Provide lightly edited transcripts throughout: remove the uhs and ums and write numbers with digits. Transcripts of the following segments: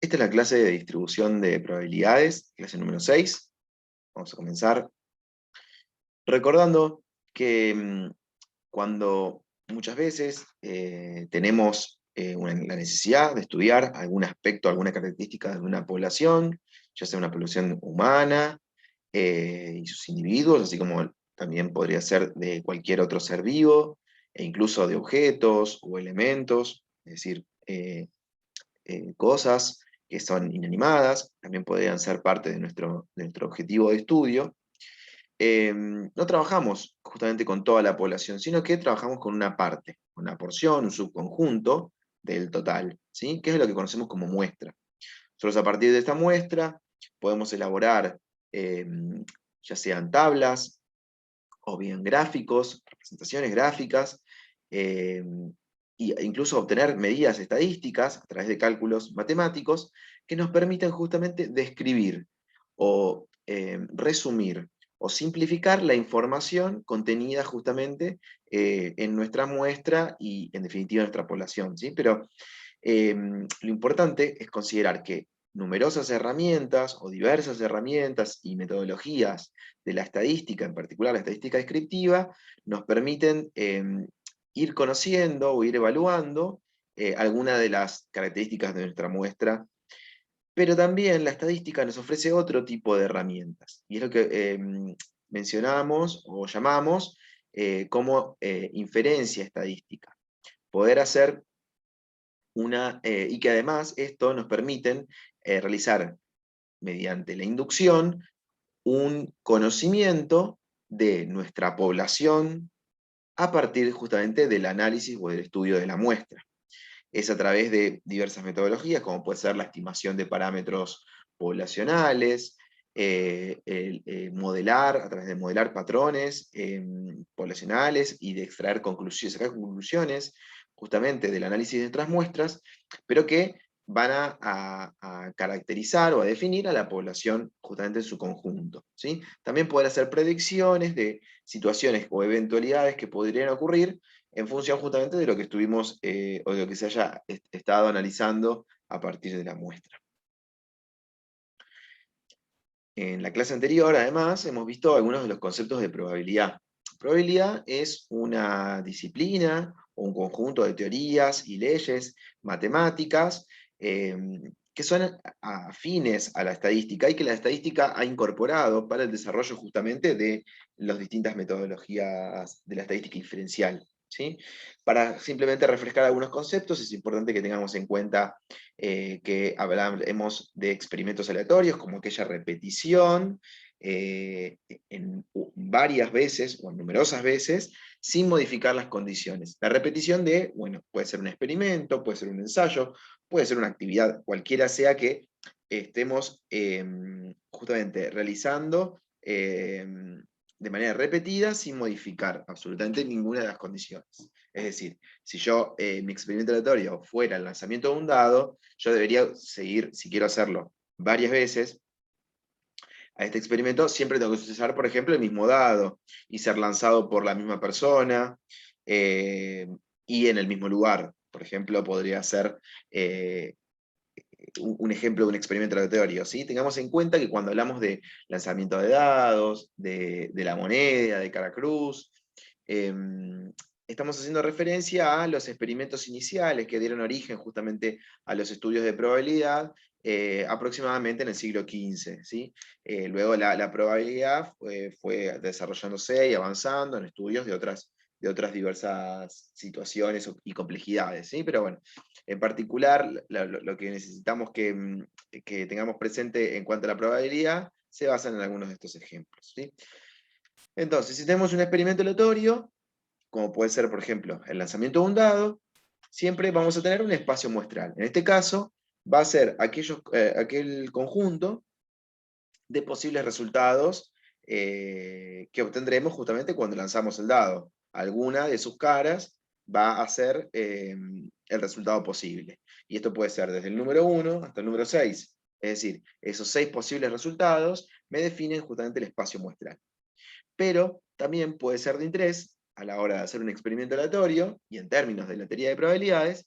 Esta es la clase de distribución de probabilidades, clase número 6. Vamos a comenzar recordando que cuando muchas veces tenemos la necesidad de estudiar algún aspecto, alguna característica de una población, ya sea una población humana y sus individuos, así como también podría ser de cualquier otro ser vivo, e incluso de objetos o elementos, es decir, cosas que son inanimadas, también podrían ser parte de nuestro objetivo de estudio. No trabajamos justamente con toda la población, sino que trabajamos con una parte, una porción, un subconjunto del total, ¿sí? Que es lo que conocemos como muestra. Nosotros a partir de esta muestra podemos elaborar eh, ya sean tablas o bien gráficos, representaciones gráficas, eh, e incluso obtener medidas estadísticas a través de cálculos matemáticos que nos permiten justamente describir o resumir o simplificar la información contenida justamente en nuestra muestra y en definitiva en nuestra población, ¿sí? Pero lo importante es considerar que numerosas herramientas o diversas herramientas y metodologías de la estadística, en particular la estadística descriptiva, nos permiten ir conociendo o ir evaluando algunas de las características de nuestra muestra, pero también la estadística nos ofrece otro tipo de herramientas, y es lo que mencionamos o llamamos como inferencia estadística. Poder hacer y que además esto nos permiten realizar mediante la inducción un conocimiento de nuestra población a partir justamente del análisis o del estudio de la muestra. Es a través de diversas metodologías, como puede ser la estimación de parámetros poblacionales, modelar, a través de modelar patrones poblacionales y de extraer conclusiones, sacar conclusiones justamente del análisis de nuestras muestras, pero que van a caracterizar o a definir a la población justamente en su conjunto, ¿sí? También poder hacer predicciones de situaciones o eventualidades que podrían ocurrir en función justamente de lo que estuvimos o de lo que se haya estado analizando a partir de la muestra. En la clase anterior, además, hemos visto algunos de los conceptos de probabilidad. Probabilidad es una disciplina o un conjunto de teorías y leyes matemáticas que son afines a la estadística y que la estadística ha incorporado para el desarrollo justamente de las distintas metodologías de la estadística inferencial, ¿sí? Para simplemente refrescar algunos conceptos, es importante que tengamos en cuenta que hablamos de experimentos aleatorios, como aquella repetición en varias veces o en numerosas veces, sin modificar las condiciones. La repetición de, bueno, puede ser un experimento, puede ser un ensayo, puede ser una actividad, cualquiera sea que estemos justamente realizando de manera repetida sin modificar absolutamente ninguna de las condiciones. Es decir, si yo, mi experimento aleatorio fuera el lanzamiento de un dado, yo debería seguir, si quiero hacerlo varias veces, a este experimento, siempre tengo que utilizar, por ejemplo, el mismo dado y ser lanzado por la misma persona y en el mismo lugar. Por ejemplo, podría ser un ejemplo de un experimento aleatorio, ¿sí? Tengamos en cuenta que cuando hablamos de lanzamiento de dados, de la moneda, de cara cruz, estamos haciendo referencia a los experimentos iniciales que dieron origen justamente a los estudios de probabilidad aproximadamente en el siglo XV, ¿sí? Luego la probabilidad fue desarrollándose y avanzando en estudios de otras diversas situaciones y complejidades, ¿sí? Pero bueno, en particular, lo que necesitamos que tengamos presente en cuanto a la probabilidad se basan en algunos de estos ejemplos, ¿sí? Entonces, si tenemos un experimento aleatorio, como puede ser, por ejemplo, el lanzamiento de un dado, siempre vamos a tener un espacio muestral. En este caso, va a ser aquel conjunto de posibles resultados que obtendremos justamente cuando lanzamos el dado. Alguna de sus caras va a ser el resultado posible. Y esto puede ser desde el número 1 hasta el número 6. Es decir, esos 6 posibles resultados me definen justamente el espacio muestral. Pero también puede ser de interés a la hora de hacer un experimento aleatorio, y en términos de la teoría de probabilidades,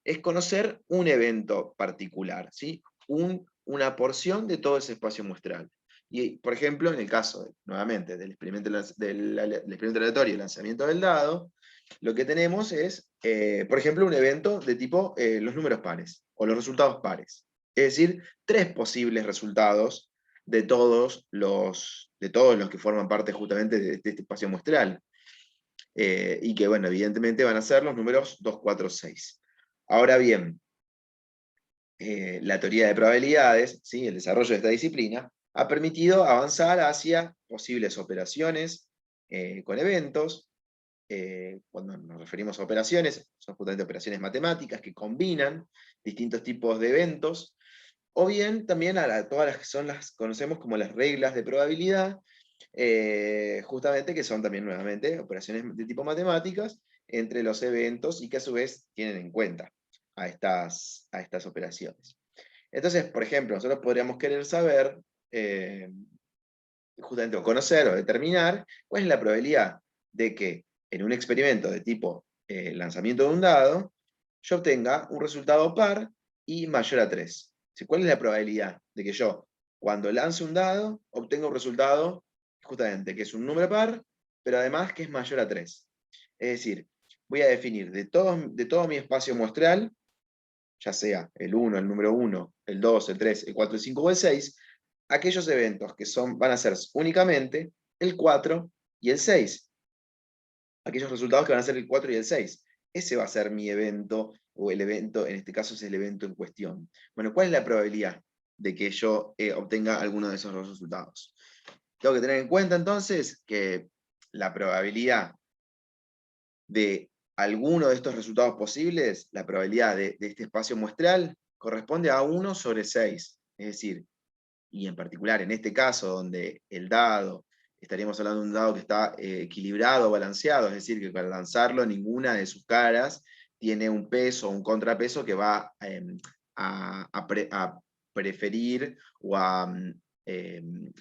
es conocer un evento particular, ¿sí? una porción de todo ese espacio muestral. Y, por ejemplo, en el caso, nuevamente, del experimento, del experimento aleatorio y el lanzamiento del dado, lo que tenemos es, por ejemplo, un evento de tipo los números pares, o los resultados pares. Es decir, 3 posibles resultados de todos los que forman parte justamente de este espacio muestral. Y que, bueno, evidentemente van a ser los números 2, 4, 6. Ahora bien, la teoría de probabilidades, ¿sí? El desarrollo de esta disciplina, ha permitido avanzar hacia posibles operaciones con eventos. Cuando nos referimos a operaciones, son justamente operaciones matemáticas que combinan distintos tipos de eventos, o bien también a todas las que conocemos como las reglas de probabilidad, justamente que son también nuevamente operaciones de tipo matemáticas entre los eventos y que a su vez tienen en cuenta a estas operaciones. Entonces, por ejemplo, nosotros podríamos querer saber, justamente o conocer o determinar cuál es la probabilidad de que en un experimento de tipo lanzamiento de un dado, yo obtenga un resultado par y mayor a 3. ¿Cuál es la probabilidad de que yo, cuando lance un dado, obtenga un resultado justamente que es un número par, pero además que es mayor a 3? Es decir, voy a definir de todo mi espacio muestral, ya sea el 1, el número 1, el 2, el 3, el 4, el 5 o el 6, aquellos eventos que van a ser únicamente el 4 y el 6. Aquellos resultados que van a ser el 4 y el 6. Ese va a ser mi evento, o el evento, en este caso es el evento en cuestión. Bueno, ¿cuál es la probabilidad de que yo obtenga alguno de esos dos resultados? Tengo que tener en cuenta entonces que la probabilidad de alguno de estos resultados posibles, la probabilidad de este espacio muestral, corresponde a 1 sobre 6. Es decir, y en particular en este caso donde el dado, estaríamos hablando de un dado que está equilibrado o balanceado, es decir, que para lanzarlo ninguna de sus caras tiene un peso o un contrapeso que va a preferir o a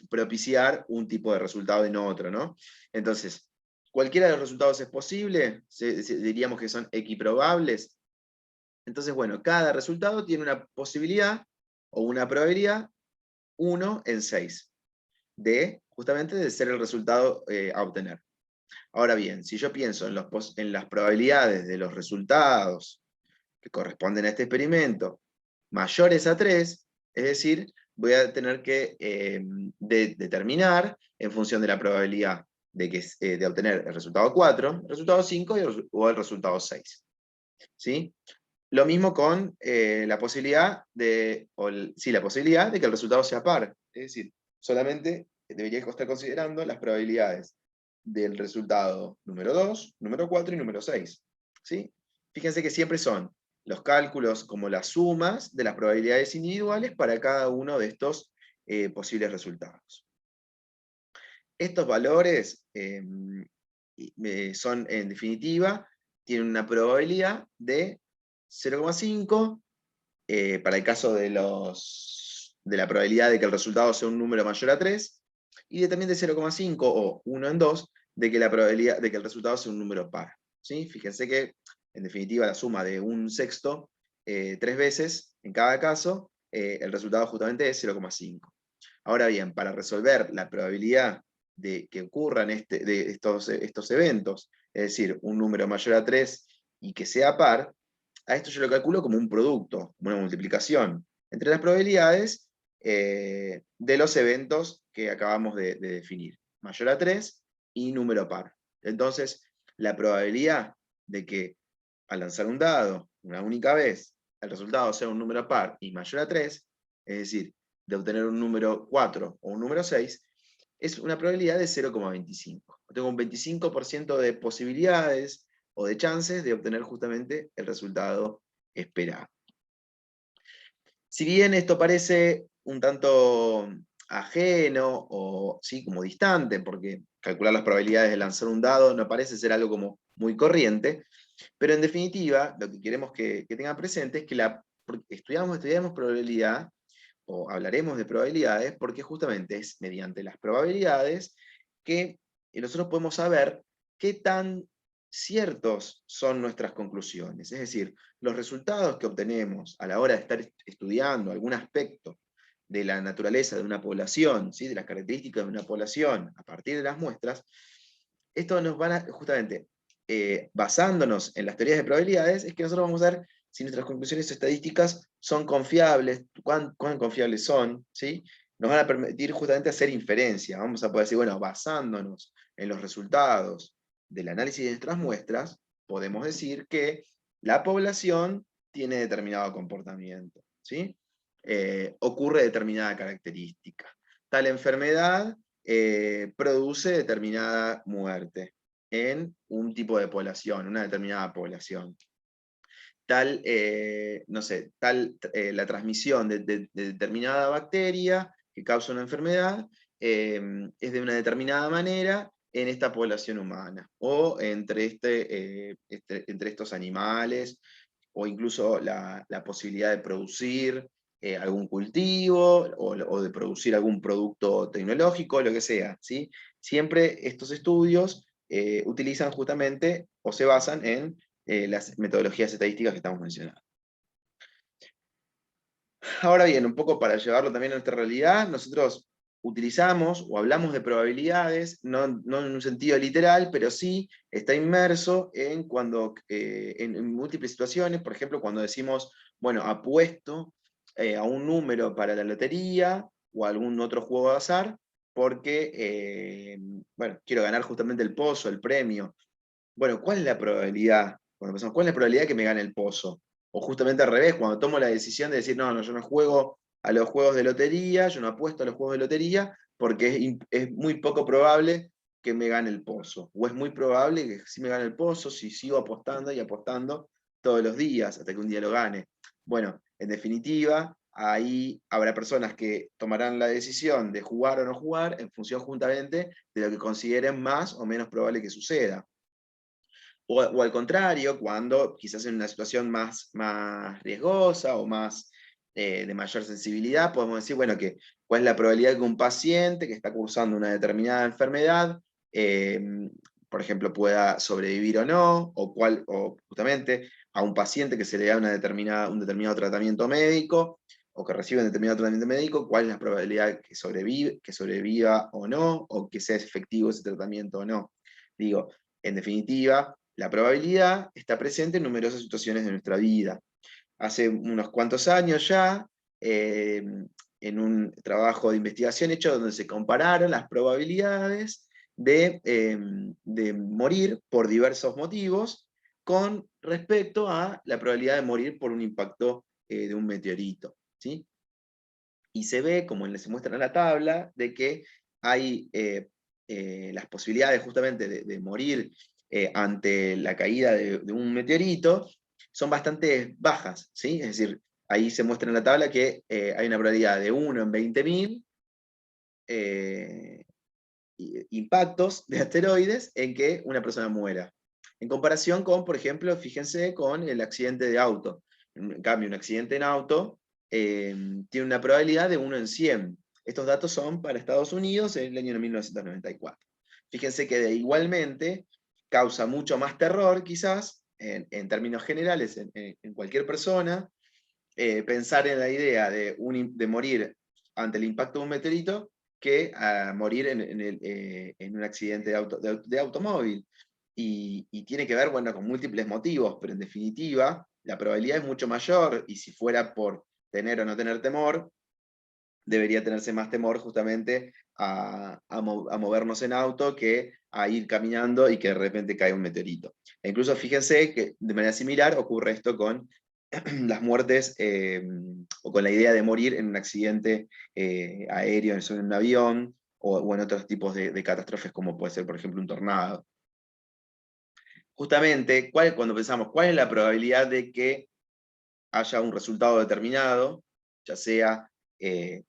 propiciar un tipo de resultado y no otro, ¿no? Entonces, cualquiera de los resultados es posible, diríamos que son equiprobables. Entonces, bueno, cada resultado tiene una posibilidad o una probabilidad 1 en 6, justamente de ser el resultado a obtener. Ahora bien, si yo pienso en las probabilidades de los resultados que corresponden a este experimento mayores a 3, es decir, voy a tener que determinar en función de la probabilidad de obtener el resultado 4, el resultado 5 o el resultado 6. ¿Sí? Lo mismo con la posibilidad la posibilidad de que el resultado sea par. Es decir, solamente debería estar considerando las probabilidades del resultado número 2, número 4 y número 6. ¿Sí? Fíjense que siempre son los cálculos como las sumas de las probabilidades individuales para cada uno de estos posibles resultados. Estos valores son, en definitiva, tienen una probabilidad de 0,5 para el caso de la probabilidad de que el resultado sea un número mayor a 3, y también de 0,5 o 1 en 2 de que la probabilidad de que el resultado sea un número par. ¿Sí? Fíjense que, en definitiva, la suma de un sexto 3 veces en cada caso, el resultado justamente es 0,5. Ahora bien, para resolver la probabilidad de que ocurran de estos eventos, es decir, un número mayor a 3 y que sea par, a esto yo lo calculo como un producto, como una multiplicación, entre las probabilidades de los eventos que acabamos de definir, mayor a 3 y número par. Entonces, la probabilidad de que al lanzar un dado una única vez, el resultado sea un número par y mayor a 3, es decir, de obtener un número 4 o un número 6, es una probabilidad de 0,25. Tengo un 25% de posibilidades o de chances de obtener justamente el resultado esperado. Si bien esto parece un tanto ajeno o sí, como distante, porque calcular las probabilidades de lanzar un dado no parece ser algo como muy corriente, pero en definitiva, lo que queremos que tengan presente es que estudiamos probabilidad, o hablaremos de probabilidades, porque justamente es mediante las probabilidades que nosotros podemos saber qué tan ciertos son nuestras conclusiones. Es decir, los resultados que obtenemos a la hora de estar estudiando algún aspecto de la naturaleza de una población, ¿sí? De las características de una población a partir de las muestras, esto nos van a, justamente, basándonos en las teorías de probabilidades, es que nosotros vamos a ver si nuestras conclusiones estadísticas son confiables, cuán confiables son, ¿sí? Nos van a permitir justamente hacer inferencia. Vamos a poder decir, bueno, basándonos en los resultados del análisis de nuestras muestras, podemos decir que la población tiene determinado comportamiento, ¿sí? Ocurre determinada característica. Tal enfermedad produce determinada muerte en un tipo de población, una determinada población. Tal, no sé, la transmisión de determinada bacteria que causa una enfermedad es de una determinada manera en esta población humana, o entre estos animales, o incluso la posibilidad de producir algún cultivo, o de producir algún producto tecnológico, lo que sea, ¿sí? Siempre estos estudios utilizan justamente, o se basan en las metodologías estadísticas que estamos mencionando. Ahora bien, un poco para llevarlo también a nuestra realidad, nosotros utilizamos o hablamos de probabilidades, no en un sentido literal, pero sí está inmerso en en múltiples situaciones, por ejemplo, cuando decimos, bueno, apuesto a un número para la lotería o algún otro juego de azar, porque, bueno, quiero ganar justamente el pozo, el premio. Bueno, ¿cuál es la probabilidad? Cuando pensamos, ¿cuál es la probabilidad de que me gane el pozo? O justamente al revés, cuando tomo la decisión de decir, no, yo no juego a los juegos de lotería, yo no apuesto a los juegos de lotería, porque es muy poco probable que me gane el pozo. O es muy probable que sí me gane el pozo si sigo apostando y apostando todos los días hasta que un día lo gane. Bueno, en definitiva, ahí habrá personas que tomarán la decisión de jugar o no jugar en función justamente de lo que consideren más o menos probable que suceda. O al contrario, cuando quizás en una situación más riesgosa o de mayor sensibilidad, podemos decir, bueno, cuál es la probabilidad de que un paciente que está cursando una determinada enfermedad, por ejemplo, pueda sobrevivir o no, o justamente a un paciente que se le da un determinado tratamiento médico, o que recibe un determinado tratamiento médico, cuál es la probabilidad que sobreviva o no, o que sea efectivo ese tratamiento o no. Digo, en definitiva, la probabilidad está presente en numerosas situaciones de nuestra vida. Hace unos cuantos años ya, en un trabajo de investigación hecho donde se compararon las probabilidades de morir por diversos motivos con respecto a la probabilidad de morir por un impacto de un meteorito, ¿sí? Y se ve, como se muestra en la tabla, de que hay las posibilidades justamente de morir ante la caída de un meteorito son bastante bajas, ¿sí? Es decir, ahí se muestra en la tabla que hay una probabilidad de 1 en 20.000 impactos de asteroides en que una persona muera. En comparación con, por ejemplo, fíjense con el accidente de auto. En cambio, un accidente en auto tiene una probabilidad de 1 en 100. Estos datos son para Estados Unidos en el año 1994. Fíjense que igualmente causa mucho más terror, quizás, en términos generales, en cualquier persona, pensar en la idea de morir ante el impacto de un meteorito que a morir en un accidente de automóvil. Y tiene que ver, bueno, con múltiples motivos, pero en definitiva, la probabilidad es mucho mayor, y si fuera por tener o no tener temor, debería tenerse más temor justamente a movernos en auto que a ir caminando y que de repente cae un meteorito. E incluso fíjense que de manera similar ocurre esto con las muertes o con la idea de morir en un accidente aéreo, en un avión o en otros tipos de catástrofes como puede ser, por ejemplo, un tornado. Justamente, cuando pensamos cuál es la probabilidad de que haya un resultado determinado, ya sea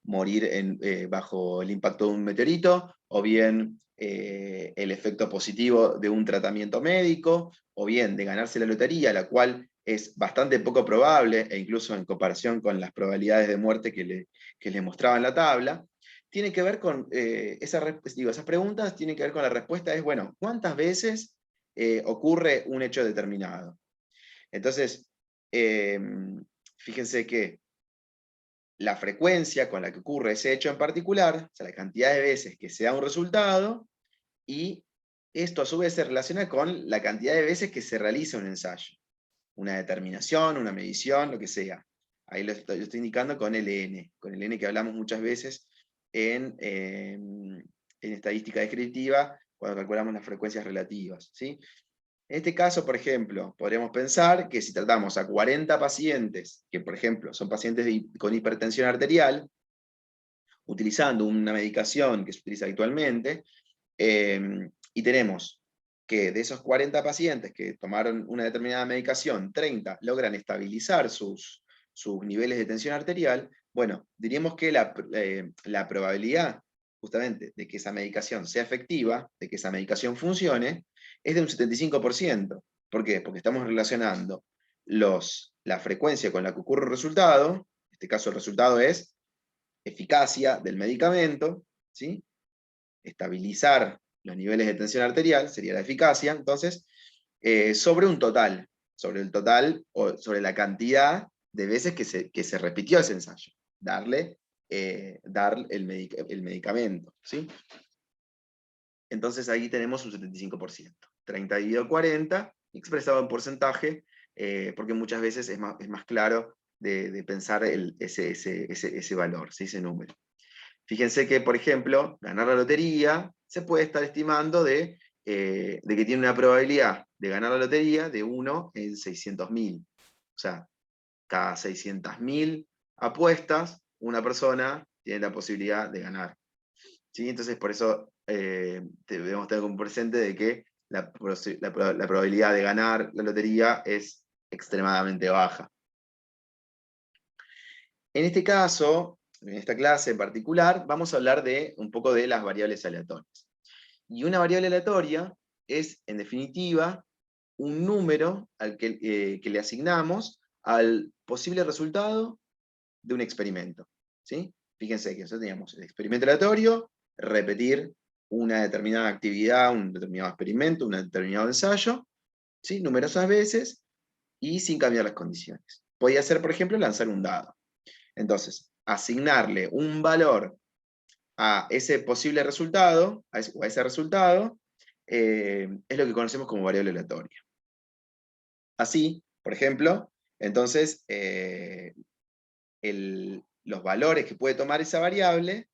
morir bajo el impacto de un meteorito, o bien el efecto positivo de un tratamiento médico, o bien de ganarse la lotería, la cual es bastante poco probable, e incluso en comparación con las probabilidades de muerte que le mostraba en la tabla, tiene que ver con, esas preguntas tienen que ver con la respuesta, bueno, ¿cuántas veces ocurre un hecho determinado. Entonces, fíjense que la frecuencia con la que ocurre ese hecho en particular, o sea, la cantidad de veces que se da un resultado, y esto a su vez se relaciona con la cantidad de veces que se realiza un ensayo. Una determinación, una medición, lo que sea. Ahí lo estoy indicando con el N que hablamos muchas veces en estadística descriptiva, cuando calculamos las frecuencias relativas, ¿sí? En este caso, por ejemplo, podríamos pensar que si tratamos a 40 pacientes, que por ejemplo son pacientes con hipertensión arterial, utilizando una medicación que se utiliza habitualmente, y tenemos que de esos 40 pacientes que tomaron una determinada medicación, 30 logran estabilizar sus niveles de tensión arterial, bueno, diríamos que la probabilidad justamente de que esa medicación sea efectiva, de que esa medicación funcione, es de un 75%. ¿Por qué? Porque estamos relacionando la frecuencia con la que ocurre un resultado, en este caso el resultado es eficacia del medicamento, ¿sí? Estabilizar los niveles de tensión arterial, sería la eficacia, entonces, sobre un total, sobre el total o sobre la cantidad de veces que se repitió ese ensayo, dar el medicamento, ¿sí? Entonces ahí tenemos un 75%. 30 dividido 40, expresado en porcentaje, porque muchas veces es más claro de pensar ese valor, ¿sí? Ese número. Fíjense que, por ejemplo, ganar la lotería se puede estar estimando de que tiene una probabilidad de ganar la lotería de 1 en 600.000. O sea, cada 600.000 apuestas, una persona tiene la posibilidad de ganar. ¿Sí? Entonces, por eso debemos tener como presente de que la probabilidad de ganar la lotería es extremadamente baja. En este caso, en esta clase en particular, vamos a hablar un poco de las variables aleatorias. Y una variable aleatoria es, en definitiva, un número al que le asignamos al posible resultado de un experimento. ¿Sí? Fíjense que nosotros teníamos el experimento aleatorio, repetir una determinada actividad, un determinado experimento, un determinado ensayo, ¿sí? Numerosas veces y sin cambiar las condiciones. Podía ser, por ejemplo, lanzar un dado. Entonces, asignarle un valor a ese posible resultado, a ese resultado, es lo que conocemos como variable aleatoria. Así, por ejemplo, entonces, los valores que puede tomar esa variable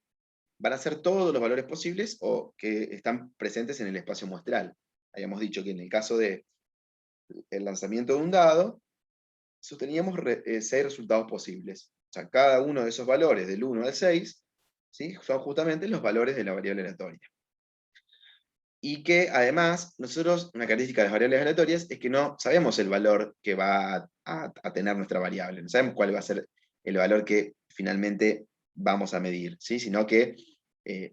van a ser todos los valores posibles o que están presentes en el espacio muestral. Habíamos dicho que en el caso del lanzamiento de un dado, sosteníamos 6 resultados posibles. O sea, cada uno de esos valores, del 1 al 6, ¿sí? Son justamente los valores de la variable aleatoria. Y que además, nosotros, una característica de las variables aleatorias es que no sabemos el valor que va a tener nuestra variable, no sabemos cuál va a ser el valor que finalmente vamos a medir, ¿sí? Sino que,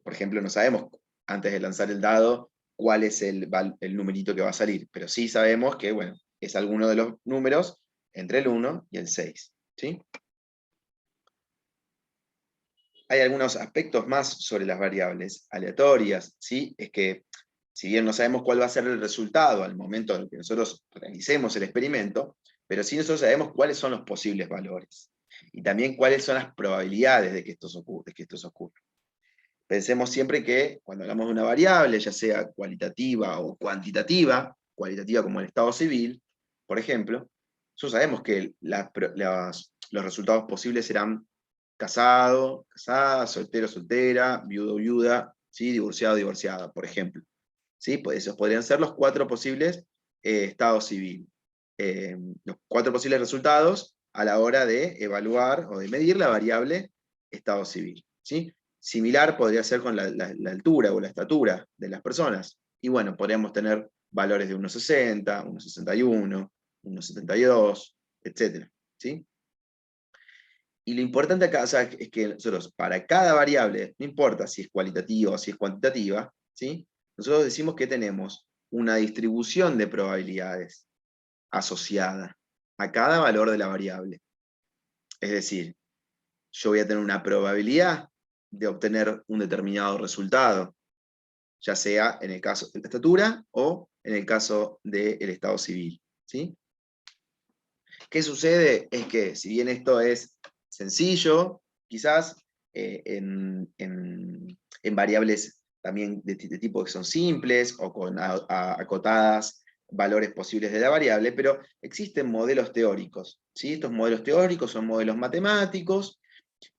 por ejemplo, no sabemos antes de lanzar el dado cuál es el numerito que va a salir, pero sí sabemos que, bueno, es alguno de los números entre el 1 y el 6, ¿sí? Hay algunos aspectos más sobre las variables aleatorias, ¿sí? Es que, si bien no sabemos cuál va a ser el resultado al momento en que nosotros realicemos el experimento, pero sí nosotros sabemos cuáles son los posibles valores. Y también cuáles son las probabilidades de que esto ocurra. Pensemos siempre que cuando hablamos de una variable, ya sea cualitativa o cuantitativa como el estado civil, por ejemplo, nosotros sabemos que los resultados posibles serán casado, casada, soltero, soltera, viudo, viuda, ¿sí? Divorciado, divorciada, por ejemplo. ¿Sí? Pues esos podrían ser los 4 posibles estados civiles. Los 4 posibles resultados a la hora de evaluar o de medir la variable estado civil. ¿Sí? Similar podría ser con la altura o la estatura de las personas. Y bueno, podríamos tener valores de 1,60, 1,61, 1,72, etc. ¿Sí? Y lo importante acá, o sea, es que nosotros, para cada variable, no importa si es cualitativa o si es cuantitativa, ¿sí? Nosotros decimos que tenemos una distribución de probabilidades asociada a cada valor de la variable. Es decir, yo voy a tener una probabilidad de obtener un determinado resultado. ya sea en el caso de la estatura o en el caso del estado civil, ¿sí? ¿Qué sucede? Es que si bien esto es sencillo, quizás en variables también de tipo que son simples o con acotadas valores posibles de la variable, pero existen modelos teóricos, ¿sí? Estos modelos teóricos son modelos matemáticos,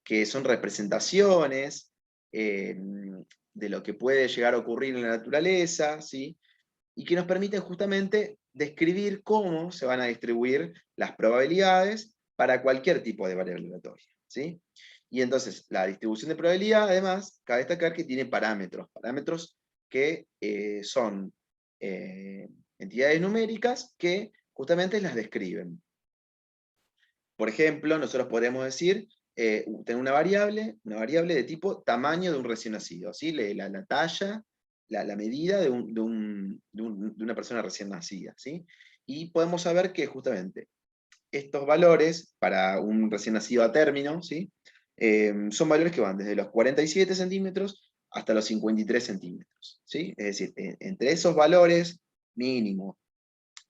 que son representaciones de lo que puede llegar a ocurrir en la naturaleza, ¿sí? Y que nos permiten justamente describir cómo se van a distribuir las probabilidades para cualquier tipo de variable aleatoria, ¿sí? Y entonces, la distribución de probabilidad, además, cabe destacar que tiene parámetros que son entidades numéricas que justamente las describen. Por ejemplo, nosotros podemos decir, tener una variable de tipo tamaño de un recién nacido, ¿sí? La talla, la medida de una persona recién nacida, ¿sí? Y podemos saber que justamente estos valores para un recién nacido a término, ¿sí? Son valores que van desde los 47 centímetros hasta los 53 centímetros, ¿sí? Es decir, entre esos valores mínimo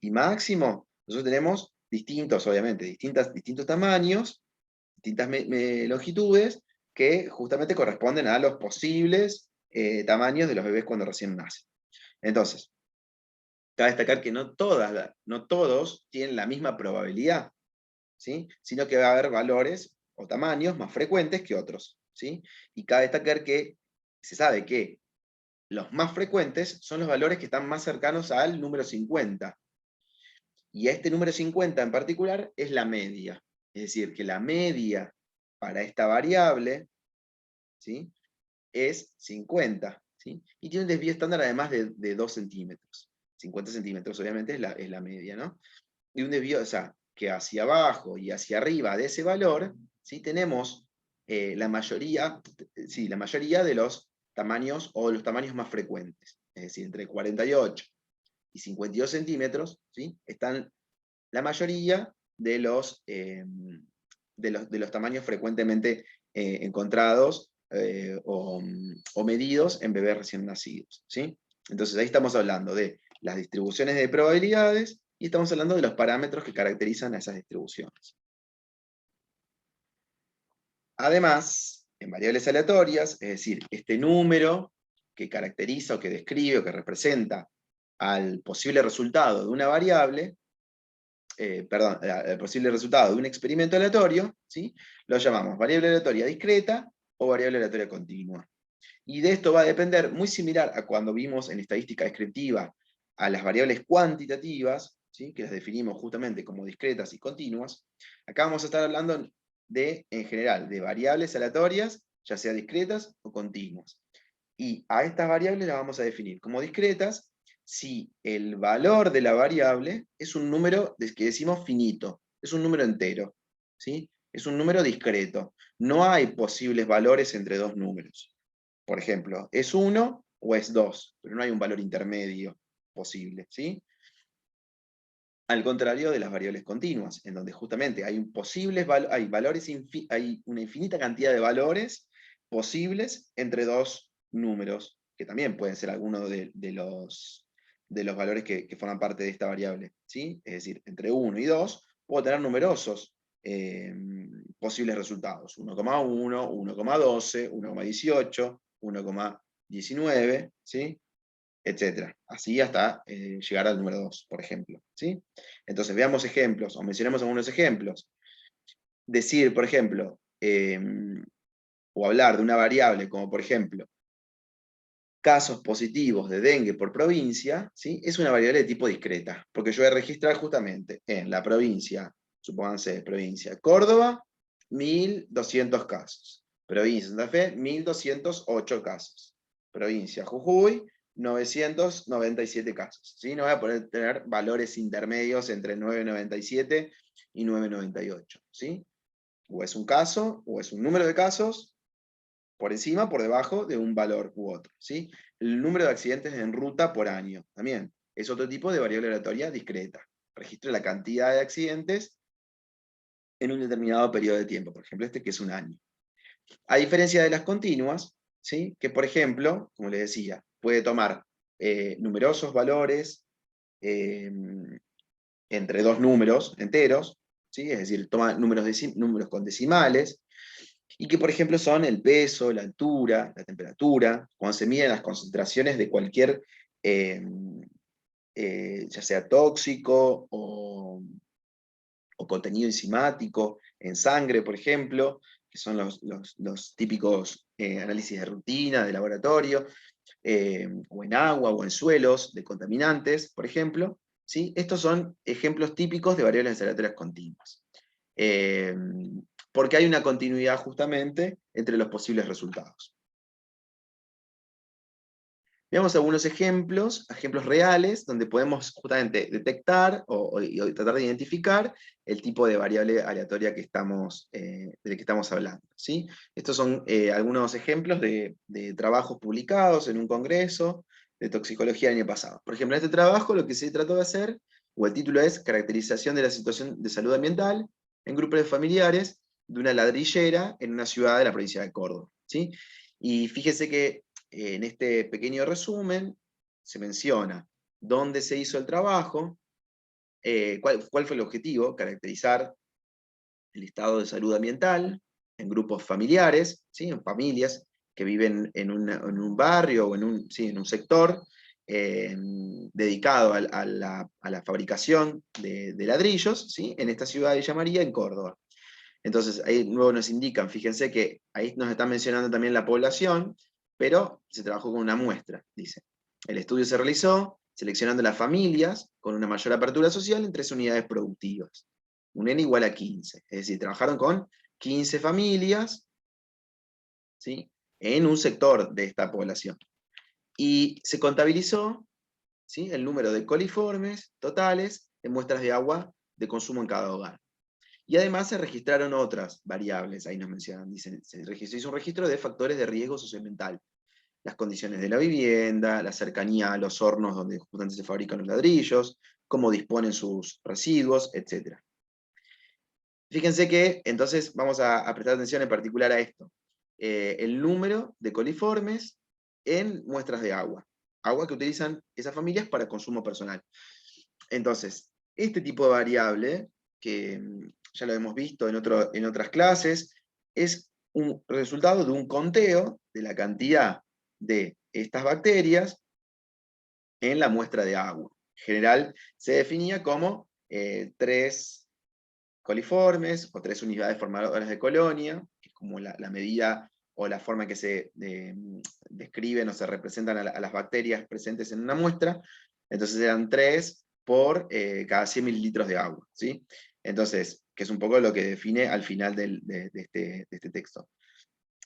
y máximo, nosotros tenemos distintos, obviamente, distintos tamaños, distintas longitudes, que justamente corresponden a los posibles tamaños de los bebés cuando recién nacen. Entonces, cabe destacar que no todos tienen la misma probabilidad, ¿sí? Sino que va a haber valores o tamaños más frecuentes que otros, ¿sí? Y cabe destacar que se sabe que los más frecuentes son los valores que están más cercanos al número 50. Y este número 50 en particular es la media. Es decir, que la media para esta variable, ¿sí?, es 50. ¿Sí? Y tiene un desvío estándar además de 2 centímetros. 50 centímetros obviamente es la media, ¿no? Y un desvío, o sea, que hacia abajo y hacia arriba de ese valor, ¿sí?, tenemos la mayoría de los tamaños o los tamaños más frecuentes. Es decir, entre 48 y 52 centímetros, ¿sí?, están la mayoría de los tamaños frecuentemente encontrados o medidos en bebés recién nacidos, ¿sí? Entonces ahí estamos hablando de las distribuciones de probabilidades y estamos hablando de los parámetros que caracterizan a esas distribuciones. Además, en variables aleatorias, es decir, este número que caracteriza o que describe o que representa al posible resultado de una variable, el posible resultado de un experimento aleatorio, ¿sí?, lo llamamos variable aleatoria discreta o variable aleatoria continua. Y de esto va a depender, muy similar a cuando vimos en estadística descriptiva a las variables cuantitativas, ¿sí?, que las definimos justamente como discretas y continuas. Acá vamos a estar hablando en general, de variables aleatorias, ya sea discretas o continuas. Y a estas variables las vamos a definir como discretas si el valor de la variable es un número que decimos finito, es un número entero, ¿sí? Es un número discreto. No hay posibles valores entre dos números. Por ejemplo, ¿es 1 o es 2? Pero no hay un valor intermedio posible, ¿sí? Al contrario de las variables continuas, en donde justamente hay hay una infinita cantidad de valores posibles entre dos números, que también pueden ser algunos de los valores que forman parte de esta variable, ¿sí? Es decir, entre 1 y 2 puedo tener numerosos posibles resultados: 1,1, 1,12, 1,18, 1,19, ¿sí?, etcétera. Así hasta llegar al número 2, por ejemplo, ¿sí? Entonces, veamos ejemplos, o mencionemos algunos ejemplos. Decir, por ejemplo, o hablar de una variable como, por ejemplo, casos positivos de dengue por provincia, ¿sí?, es una variable de tipo discreta, porque yo voy a registrar justamente en la provincia, supónganse, provincia Córdoba, 1.200 casos. Provincia Santa Fe, 1.208 casos. Provincia Jujuy, 997 casos. ¿Sí? No voy a poder tener valores intermedios entre 997 y 998. ¿Sí? O es un caso, o es un número de casos, por encima, por debajo de un valor u otro, ¿sí? El número de accidentes en ruta por año, también, es otro tipo de variable aleatoria discreta. Registra la cantidad de accidentes en un determinado periodo de tiempo, por ejemplo este que es un año. A diferencia de las continuas, ¿sí?, que por ejemplo, como les decía, puede tomar numerosos valores entre dos números enteros, ¿sí? Es decir, toma números con decimales, y que por ejemplo son el peso, la altura, la temperatura, cuando se miden las concentraciones de cualquier, ya sea tóxico o contenido enzimático en sangre, por ejemplo, que son los típicos análisis de rutina, de laboratorio, o en agua o en suelos de contaminantes, por ejemplo. ¿Sí? Estos son ejemplos típicos de variables aleatorias continuas. Porque hay una continuidad justamente entre los posibles resultados. Veamos algunos ejemplos reales, donde podemos justamente detectar o tratar de identificar el tipo de variable aleatoria que del que estamos hablando. ¿Sí? Estos son algunos ejemplos de trabajos publicados en un congreso de toxicología el año pasado. Por ejemplo, en este trabajo lo que se trató de hacer, o el título es Caracterización de la situación de salud ambiental en grupos de familiares de una ladrillera en una ciudad de la provincia de Córdoba. ¿Sí? Y fíjese que en este pequeño resumen se menciona dónde se hizo el trabajo, cuál fue el objetivo, caracterizar el estado de salud ambiental en grupos familiares, ¿sí? En familias que viven en un barrio o en un sector dedicado a la fabricación de ladrillos, ¿sí? En esta ciudad de Villa María, en Córdoba. Entonces, ahí luego nos indican, fíjense que ahí nos están mencionando también la población, pero se trabajó con una muestra, dice. El estudio se realizó seleccionando las familias con una mayor apertura social en 3 unidades productivas. Un N igual a 15. Es decir, trabajaron con 15 familias, ¿sí? En un sector de esta población. Y se contabilizó, ¿sí? El número de coliformes totales en muestras de agua de consumo en cada hogar. Y además se registraron otras variables, ahí nos mencionan, dicen, se hizo un registro de factores de riesgo socioambiental, las condiciones de la vivienda, la cercanía a los hornos donde justamente se fabrican los ladrillos, cómo disponen sus residuos, etc. Fíjense que entonces vamos a prestar atención en particular a esto. El número de coliformes en muestras de agua que utilizan esas familias para consumo personal. Entonces, este tipo de variable, que ya lo hemos visto en otras clases, es un resultado de un conteo de la cantidad de estas bacterias en la muestra de agua. En general se definía como 3 coliformes o 3 unidades formadoras de colonia, que es como la medida o la forma en que se describen o se representan a las bacterias presentes en una muestra. Entonces eran 3 por cada 100 mililitros de agua, ¿sí? Entonces, que es un poco lo que define al final de este texto.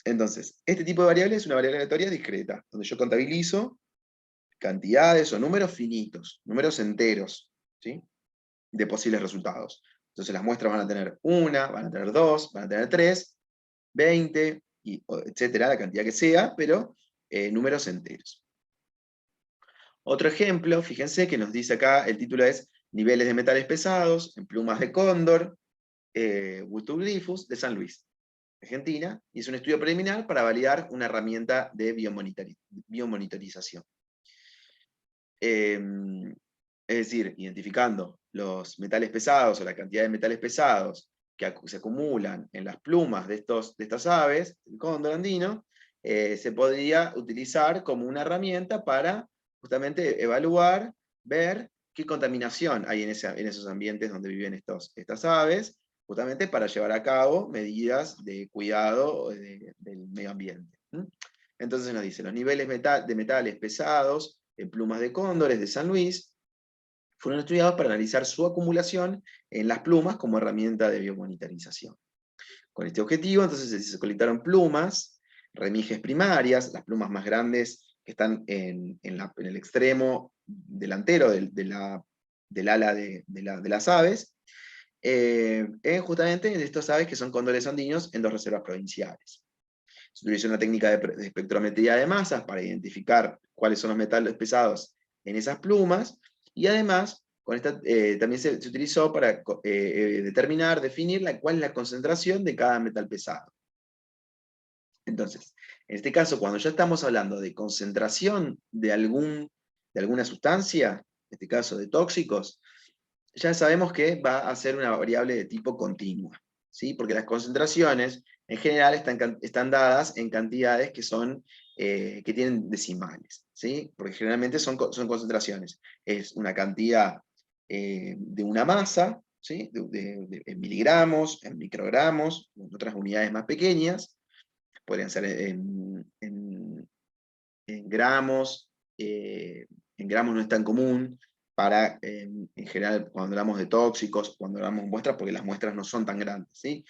Entonces, este tipo de variable es una variable aleatoria discreta, donde yo contabilizo cantidades o números finitos, números enteros, ¿sí? De posibles resultados. Entonces las muestras van a tener 1, van a tener 2, van a tener 3, 20, etcétera, la cantidad que sea, pero números enteros. Otro ejemplo, fíjense que nos dice acá, el título es Niveles de metales pesados en plumas de cóndor, Butugryphus, de San Luis, Argentina, y es un estudio preliminar para validar una herramienta de biomonitorización. Es decir, identificando los metales pesados o la cantidad de metales pesados que se acumulan en las plumas de estas aves, el cóndor andino, se podría utilizar como una herramienta para justamente evaluar, ver qué contaminación hay en esos ambientes donde viven estas aves, justamente para llevar a cabo medidas de cuidado del medio ambiente. Entonces nos dice, los niveles de metales pesados en plumas de cóndores de San Luis fueron estudiados para analizar su acumulación en las plumas como herramienta de biomonitorización. Con este objetivo, entonces se colectaron plumas, remiges primarias, las plumas más grandes que están en el extremo delantero del ala de las aves, justamente de estas aves que son cóndores andinos en 2 reservas provinciales. Se utilizó una técnica de espectrometría de masas para identificar cuáles son los metales pesados en esas plumas, y además también se utilizó para definir cuál es la concentración de cada metal pesado. Entonces, en este caso, cuando ya estamos hablando de concentración de alguna sustancia, en este caso de tóxicos, ya sabemos que va a ser una variable de tipo continua, ¿sí? Porque las concentraciones en general están dadas en cantidades que que tienen decimales, ¿sí? Porque generalmente son concentraciones. Es una cantidad de una masa, ¿sí? En miligramos, en microgramos, en otras unidades más pequeñas, podrían ser en gramos, en gramos no es tan común, en general cuando hablamos de tóxicos, cuando hablamos de muestras, porque las muestras no son tan grandes, ¿sí?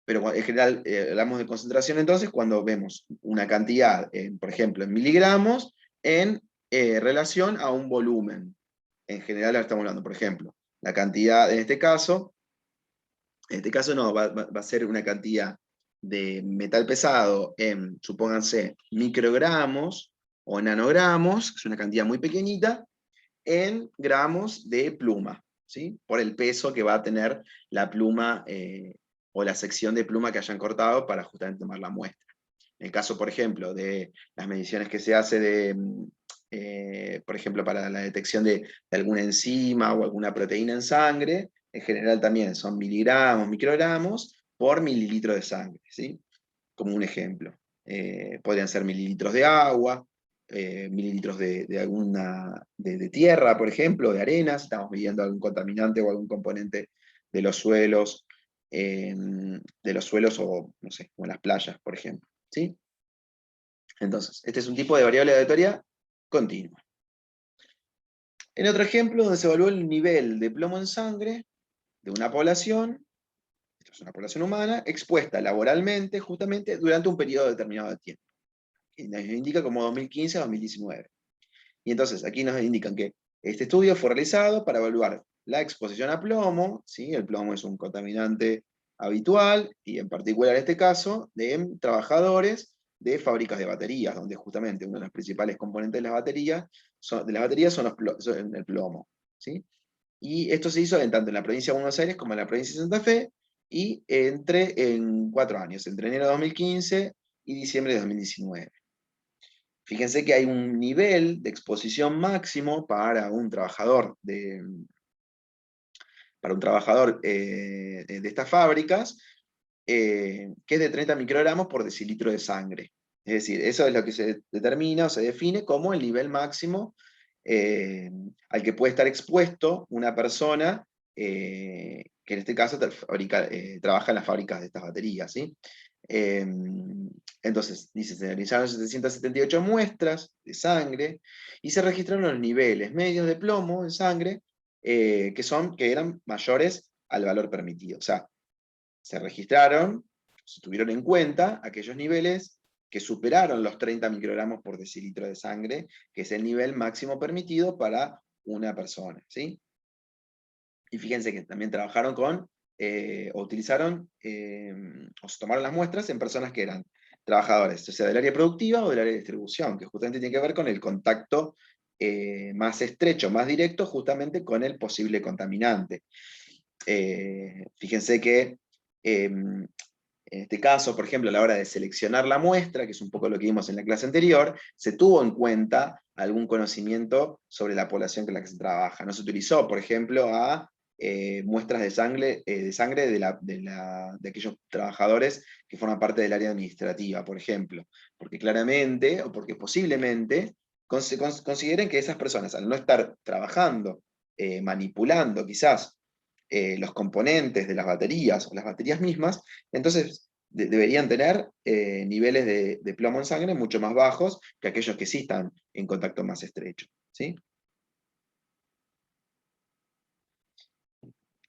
Pero en general hablamos de concentración entonces cuando vemos una cantidad, por ejemplo, en miligramos, en relación a un volumen. En general estamos hablando, por ejemplo, la cantidad, en este caso no, va a ser una cantidad de metal pesado en, supónganse, microgramos o nanogramos, que es una cantidad muy pequeñita, en gramos de pluma, ¿sí? Por el peso que va a tener la pluma o la sección de pluma que hayan cortado para justamente tomar la muestra. En el caso, por ejemplo, de las mediciones que se hace por ejemplo, para la detección de alguna enzima o alguna proteína en sangre, en general también son miligramos, microgramos por mililitro de sangre, ¿sí? Como un ejemplo. Podrían ser mililitros de agua, mililitros de tierra, por ejemplo, de arena, si estamos midiendo algún contaminante o algún componente de los suelos, o, no sé, o en las playas, por ejemplo. ¿Sí? Entonces, este es un tipo de variable aleatoria continua. En otro ejemplo, donde se evaluó el nivel de plomo en sangre de una población, esto es una población humana, expuesta laboralmente, justamente, durante un periodo determinado de tiempo. Y nos indica como 2015 a 2019. Y entonces, aquí nos indican que este estudio fue realizado para evaluar la exposición a plomo, ¿sí? El plomo es un contaminante habitual, y en particular en este caso, de trabajadores de fábricas de baterías, donde justamente uno de los principales componentes de las baterías son el plomo. ¿Sí? Y esto se hizo tanto en la provincia de Buenos Aires como en la provincia de Santa Fe, y en 4 años, entre enero de 2015 y diciembre de 2019. Fíjense que hay un nivel de exposición máximo para un trabajador de estas fábricas, que es de 30 microgramos por decilitro de sangre. Es decir, eso es lo que se determina o se define como el nivel máximo al que puede estar expuesto una persona que en este caso trabaja en las fábricas de estas baterías. ¿Sí? Entonces, dice, se realizaron 778 muestras de sangre y se registraron los niveles medios de plomo en sangre que eran mayores al valor permitido. O sea, se registraron, se tuvieron en cuenta aquellos niveles que superaron los 30 microgramos por decilitro de sangre, que es el nivel máximo permitido para una persona. ¿Sí? Y fíjense que también trabajaron o utilizaron, o se tomaron las muestras en personas que eran trabajadores, o sea, del área productiva o del área de distribución, que justamente tiene que ver con el contacto más estrecho, más directo, justamente con el posible contaminante. Fíjense que en este caso, por ejemplo, a la hora de seleccionar la muestra, que es un poco lo que vimos en la clase anterior, se tuvo en cuenta algún conocimiento sobre la población con la que se trabaja. No se utilizó, por ejemplo, a muestras de sangre, de aquellos trabajadores que forman parte del área administrativa, por ejemplo, porque claramente, o porque posiblemente, consideren que esas personas, al no estar trabajando, manipulando quizás los componentes de las baterías o las baterías mismas, entonces deberían tener niveles de plomo en sangre mucho más bajos que aquellos que sí están en contacto más estrecho. ¿Sí?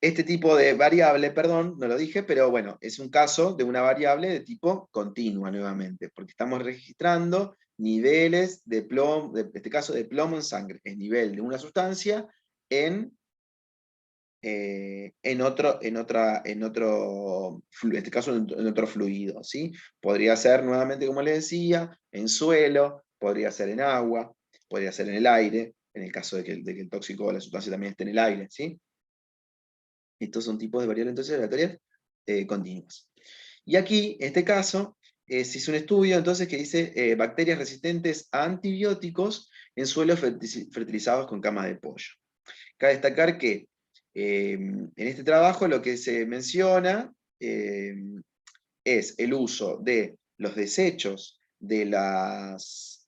Este tipo de variable, perdón, no lo dije, pero bueno, es un caso de una variable de tipo continua nuevamente, porque estamos registrando niveles de plomo, en este caso de plomo en sangre, el nivel de una sustancia en este caso en otro fluido, ¿sí? Podría ser nuevamente, como les decía, en suelo, podría ser en agua, podría ser en el aire, en el caso de que el tóxico o la sustancia también esté en el aire, ¿sí? Estos son tipos de variables entonces aleatorias continuas. Y aquí, en este caso, se hizo un estudio entonces que dice bacterias resistentes a antibióticos en suelos fertilizados con cama de pollo. Cabe destacar que en este trabajo lo que se menciona es el uso de los desechos de las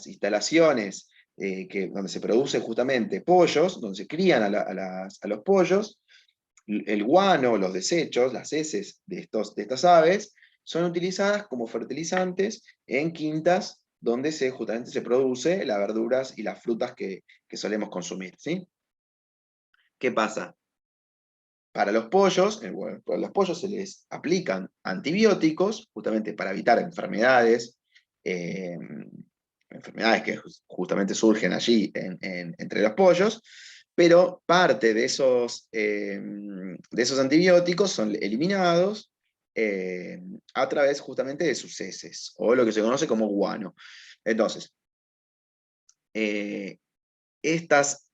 instalaciones donde se producen justamente pollos, donde se crían a los pollos, el guano, los desechos, las heces de estas aves, son utilizadas como fertilizantes en quintas donde justamente se produce las verduras y las frutas que solemos consumir, ¿sí? ¿Qué pasa? Para los pollos, bueno, a los pollos se les aplican antibióticos justamente para evitar enfermedades, eh, enfermedades que justamente surgen allí entre los pollos, pero parte de esos antibióticos son eliminados a través justamente de sus heces, o lo que se conoce como guano. Entonces, eh,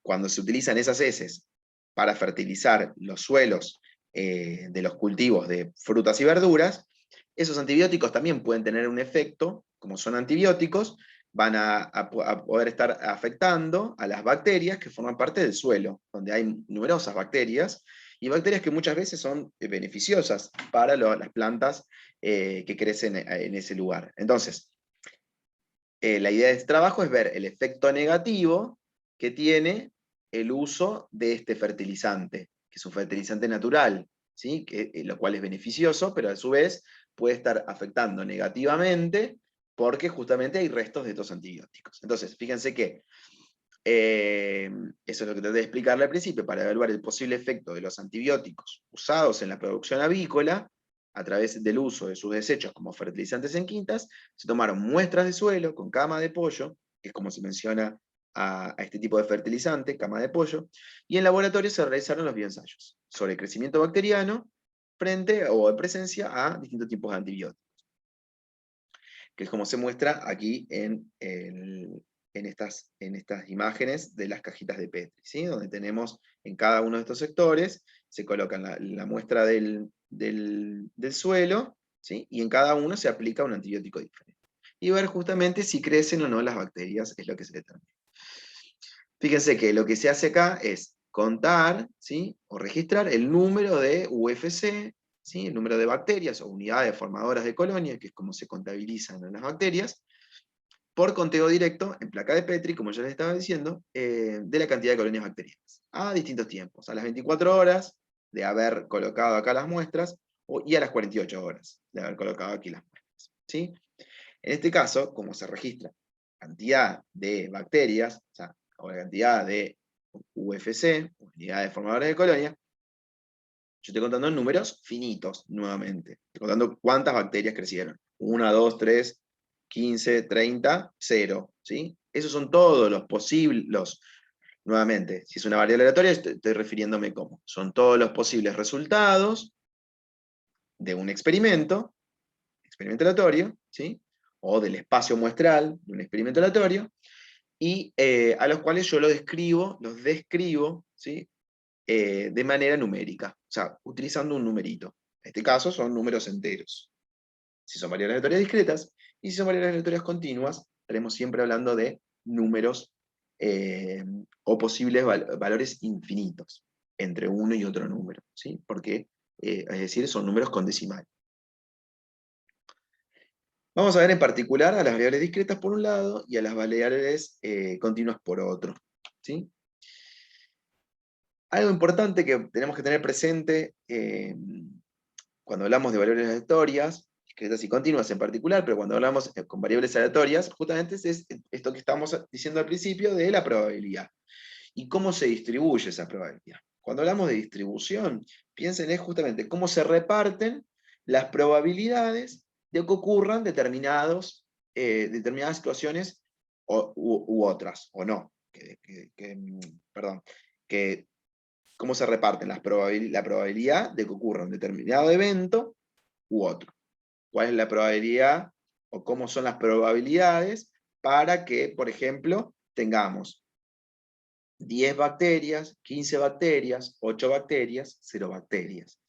cuando se utilizan esas heces para fertilizar los suelos de los cultivos de frutas y verduras, esos antibióticos también pueden tener un efecto, como son antibióticos, van a poder estar afectando a las bacterias que forman parte del suelo, donde hay numerosas bacterias, y bacterias que muchas veces son beneficiosas para las plantas que crecen en ese lugar. Entonces, la idea de este trabajo es ver el efecto negativo que tiene el uso de este fertilizante, que es un fertilizante natural, ¿sí? Lo cual es beneficioso, pero a su vez puede estar afectando negativamente porque justamente hay restos de estos antibióticos. Entonces, fíjense que eso es lo que traté de explicarle al principio, para evaluar el posible efecto de los antibióticos usados en la producción avícola, a través del uso de sus desechos como fertilizantes en quintas, se tomaron muestras de suelo con cama de pollo, que es como se menciona a este tipo de fertilizante, cama de pollo, y en laboratorio se realizaron los bioensayos sobre el crecimiento bacteriano frente o en presencia a distintos tipos de antibióticos, que es como se muestra aquí en estas imágenes de las cajitas de Petri, ¿sí? Donde tenemos en cada uno de estos sectores, se coloca la muestra del suelo, ¿sí? Y en cada uno se aplica un antibiótico diferente. Y ver justamente si crecen o no las bacterias es lo que se determina. Fíjense que lo que se hace acá es contar, ¿sí? O registrar el número de UFC, ¿sí? El número de bacterias o unidades formadoras de colonia, que es como se contabilizan las bacterias, por conteo directo en placa de Petri, como ya les estaba diciendo, de la cantidad de colonias bacterianas, a distintos tiempos, a las 24 horas de haber colocado acá las muestras, y a las 48 horas de haber colocado aquí las muestras, ¿sí? En este caso, como se registra cantidad de bacterias, o la cantidad de UFC, unidades formadoras de colonia, yo estoy contando en números finitos, nuevamente. Estoy contando cuántas bacterias crecieron. 1, 2, 3, 15, 30, 0. ¿Sí? Esos son todos los posibles, nuevamente, si es una variable aleatoria, estoy refiriéndome como. Son todos los posibles resultados de un experimento aleatorio, ¿sí? O del espacio muestral de un experimento aleatorio, y a los cuales yo los describo, ¿sí? De manera numérica, o sea, utilizando un numerito. En este caso son números enteros. Si son variables aleatorias discretas, y si son variables aleatorias continuas, estaremos siempre hablando de números o posibles valores infinitos entre uno y otro número, ¿sí? Porque, es decir, son números con decimal. Vamos a ver en particular a las variables discretas por un lado y a las variables continuas por otro, ¿sí? Algo importante que tenemos que tener presente cuando hablamos de variables aleatorias, discretas y continuas en particular, pero cuando hablamos con variables aleatorias, justamente es esto que estamos diciendo al principio de la probabilidad. ¿Y cómo se distribuye esa probabilidad? Cuando hablamos de distribución, piensen en justamente cómo se reparten las probabilidades de que ocurran determinadas situaciones u otras, o no. Perdón, que cómo se reparten la probabilidad de que ocurra un determinado evento u otro. ¿Cuál es la probabilidad o cómo son las probabilidades para que, por ejemplo, tengamos 10 bacterias, 15 bacterias, 8 bacterias, 0 bacterias?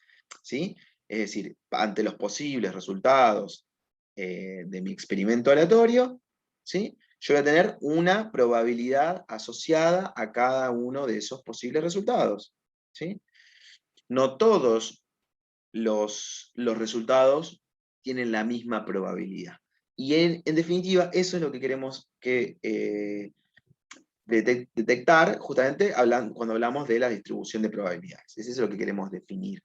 ¿Sí? Es decir, ante los posibles resultados de mi experimento aleatorio, ¿sí? Yo voy a tener una probabilidad asociada a cada uno de esos posibles resultados, ¿sí? No todos los resultados tienen la misma probabilidad. Y en definitiva, eso es lo que queremos que, detectar justamente cuando hablamos de la distribución de probabilidades. Eso es lo que queremos definir.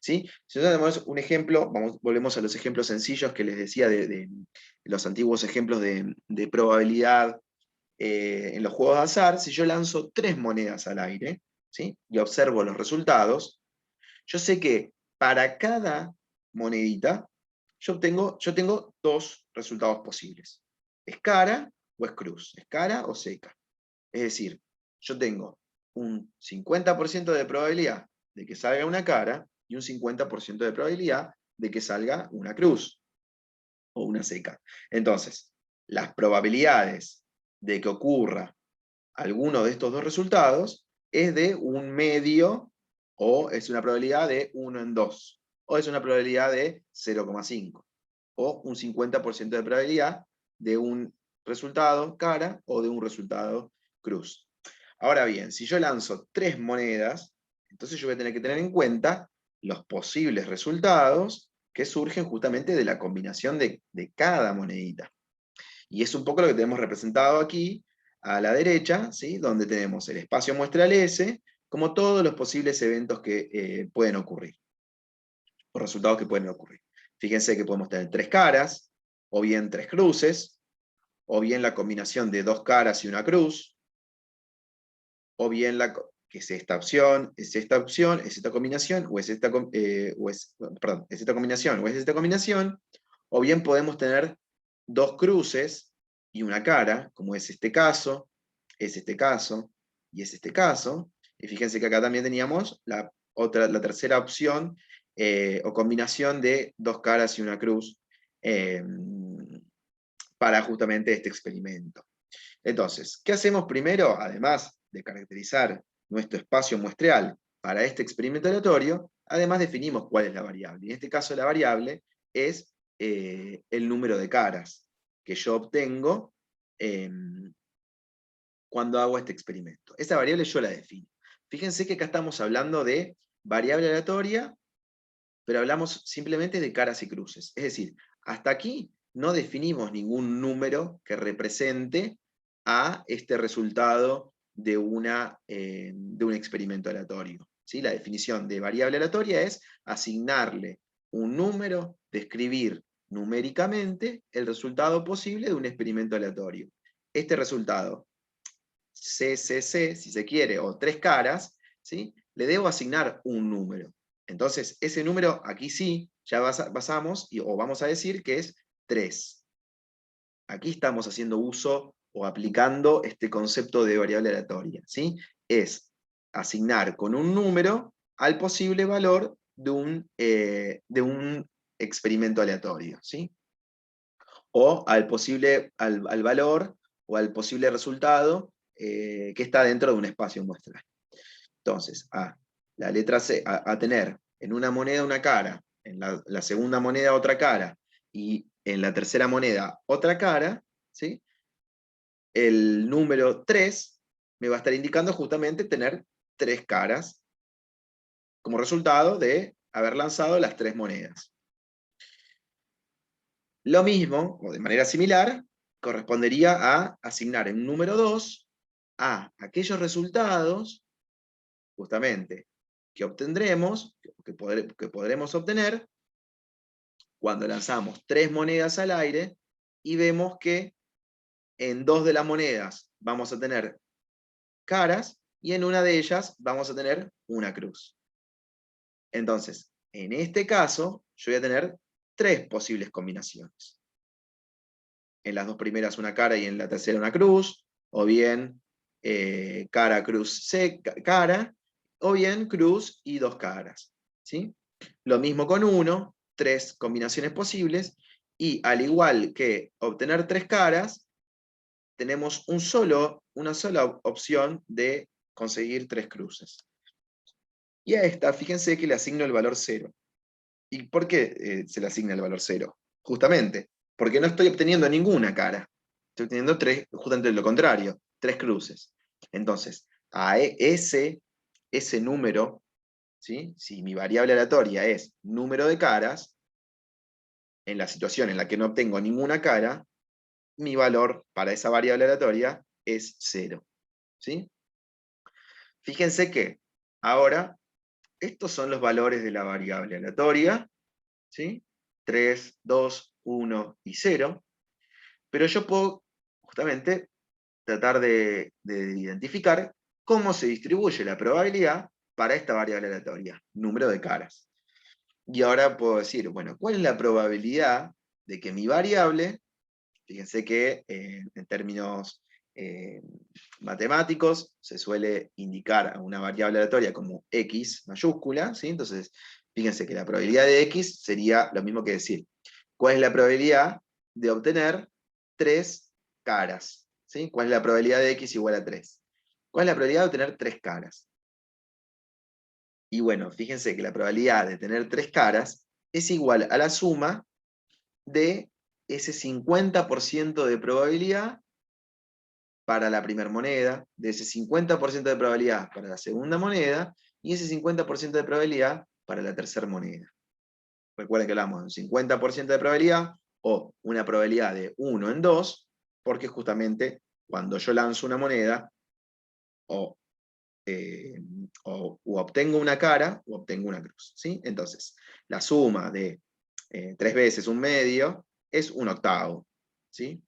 ¿Sí? Si nosotros tenemos un ejemplo, volvemos a los ejemplos sencillos que les decía de los antiguos ejemplos de probabilidad en los juegos de azar. Si yo lanzo 3 monedas al aire, ¿sí? Y observo los resultados, yo sé que para cada monedita yo tengo 2 resultados posibles. ¿Es cara o es cruz? ¿Es cara o seca? Es decir, yo tengo un 50% de probabilidad de que salga una cara y un 50% de probabilidad de que salga una cruz o una seca. Entonces, las probabilidades de que ocurra alguno de estos dos resultados es de un medio, o es una probabilidad de 1 en 2, o es una probabilidad de 0,5, o un 50% de probabilidad de un resultado cara o de un resultado cruz. Ahora bien, si yo lanzo 3 monedas, entonces yo voy a tener que tener en cuenta los posibles resultados que surgen justamente de la combinación de cada monedita. Y es un poco lo que tenemos representado aquí, a la derecha, ¿sí? Donde tenemos el espacio muestral S, como todos los posibles eventos que pueden ocurrir, o resultados que pueden ocurrir. Fíjense que podemos tener 3 caras, o bien 3 cruces, o bien la combinación de 2 caras y una cruz, o bien que es esta opción, es esta opción, es esta combinación, o es esta, perdón, es esta combinación, o es esta combinación, o bien podemos tener 2 cruces y una cara, como es este caso, es este caso, y es este caso. Y fíjense que acá también teníamos la tercera opción, o combinación de 2 caras y una cruz, para justamente este experimento. Entonces, ¿qué hacemos primero? Además de caracterizar nuestro espacio muestreal para este experimento aleatorio, además definimos cuál es la variable. En este caso la variable es el número de caras que yo obtengo cuando hago este experimento. Esa variable yo la defino. Fíjense que acá estamos hablando de variable aleatoria, pero hablamos simplemente de caras y cruces. Es decir, hasta aquí no definimos ningún número que represente a este resultado de un experimento aleatorio. ¿Sí? La definición de variable aleatoria es asignarle un número, describir numéricamente el resultado posible de un experimento aleatorio. Este resultado, CCC, si se quiere, o 3 caras, ¿sí? Le debo asignar un número. Entonces, ese número, aquí sí, ya basamos, o vamos a decir que es 3. Aquí estamos haciendo uso o aplicando este concepto de variable aleatoria, ¿sí? Es asignar con un número al posible valor de un experimento aleatorio, ¿sí? O al valor o al posible resultado que está dentro de un espacio muestral. Entonces, la letra C, a tener en una moneda una cara, en la segunda moneda otra cara, y en la tercera moneda otra cara, ¿sí? El número 3 me va a estar indicando justamente tener 3 caras como resultado de haber lanzado las 3 monedas. Lo mismo, o de manera similar, correspondería a asignar en número 2 a aquellos resultados, justamente, que obtendremos, que podremos obtener, cuando lanzamos 3 monedas al aire y vemos que en 2 de las monedas vamos a tener caras y en una de ellas vamos a tener una cruz. Entonces, en este caso, yo voy a tener 3 posibles combinaciones. En las 2 primeras una cara y en la tercera una cruz, o bien cara, cruz, cara, o bien cruz y 2 caras. ¿Sí? Lo mismo con 1, 3 combinaciones posibles, y al igual que obtener 3 caras, tenemos una sola opción de conseguir 3 cruces. Y a esta, fíjense que le asigno el valor 0. ¿Y por qué se le asigna el valor 0? Justamente, porque no estoy obteniendo ninguna cara. Estoy obteniendo tres, justamente lo contrario, tres cruces. Entonces, ese número, ¿sí? Si mi variable aleatoria es número de caras, en la situación en la que no obtengo ninguna cara, mi valor para esa variable aleatoria es 0. ¿Sí? Fíjense que ahora estos son los valores de la variable aleatoria, ¿sí? 3, 2, 1 y 0, pero yo puedo justamente tratar de identificar cómo se distribuye la probabilidad para esta variable aleatoria, número de caras. Y ahora puedo decir, bueno, ¿cuál es la probabilidad de que mi variable, fíjense que en términos matemáticos se suele indicar a una variable aleatoria como x mayúscula, ¿sí? Entonces, fíjense que la probabilidad de x sería lo mismo que decir, ¿cuál es la probabilidad de obtener 3 caras? ¿Sí? ¿Cuál es la probabilidad de x igual a 3? ¿Cuál es la probabilidad de obtener 3 caras? Y bueno, fíjense que la probabilidad de tener 3 caras es igual a la suma de ese 50% de probabilidad para la primera moneda, de ese 50% de probabilidad para la segunda moneda, y ese 50% de probabilidad para la tercera moneda. Recuerden que hablamos de un 50% de probabilidad, o una probabilidad de 1 en 2, porque justamente cuando yo lanzo una moneda, o obtengo una cara, o obtengo una cruz. ¿Sí? Entonces, la suma de 3 veces un medio es un octavo, ¿sí?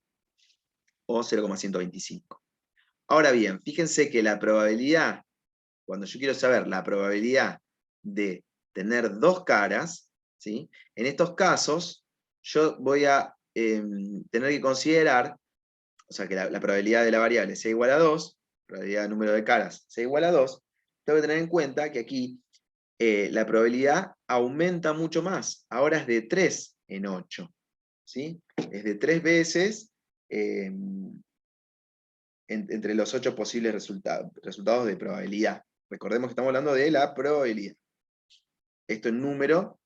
O 0,125. Ahora bien, fíjense que la probabilidad, cuando yo quiero saber la probabilidad de tener dos caras, ¿sí? En estos casos, yo voy a tener que considerar, o sea, que la probabilidad de la variable sea igual a 2, probabilidad del número de caras sea igual a 2, tengo que tener en cuenta que aquí la probabilidad aumenta mucho más. Ahora es de 3 en 8, ¿sí? Es de 3 veces entre los 8 posibles resultados de probabilidad. Recordemos que estamos hablando de la probabilidad. Esto en número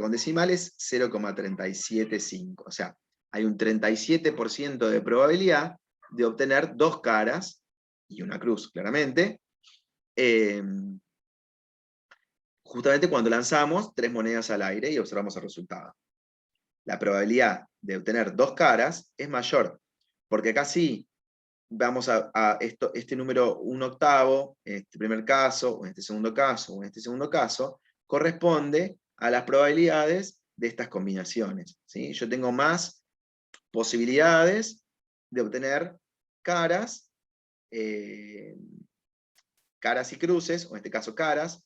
con decimales, 0,375. O sea, hay un 37% de probabilidad de obtener dos caras y una cruz, claramente, justamente cuando lanzamos 3 monedas al aire y observamos el resultado. La probabilidad de obtener dos caras es mayor, porque acá sí vamos a este número 1/8, en este primer caso, o en este segundo caso, o en este segundo caso, corresponde a las probabilidades de estas combinaciones. ¿Sí? Yo tengo más posibilidades de obtener caras, caras y cruces, o en este caso caras,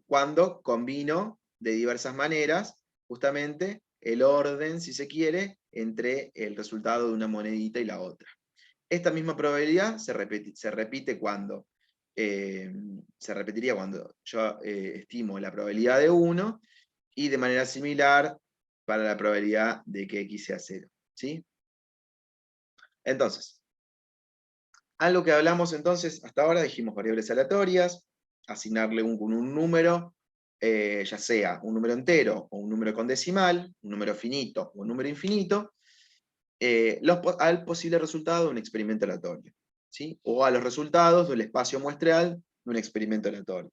cuando combino de diversas maneras, justamente el orden, si se quiere, entre el resultado de una monedita y la otra. Esta misma probabilidad se repite cuando se repetiría cuando yo estimo la probabilidad de 1 y de manera similar para la probabilidad de que x sea 0. ¿Sí? Entonces, algo que hablamos entonces hasta ahora, dijimos variables aleatorias, asignarle un número, ya sea un número entero o un número con decimal, un número finito o un número infinito, al posible resultado de un experimento aleatorio, ¿sí? O a los resultados del espacio muestreal de un experimento aleatorio,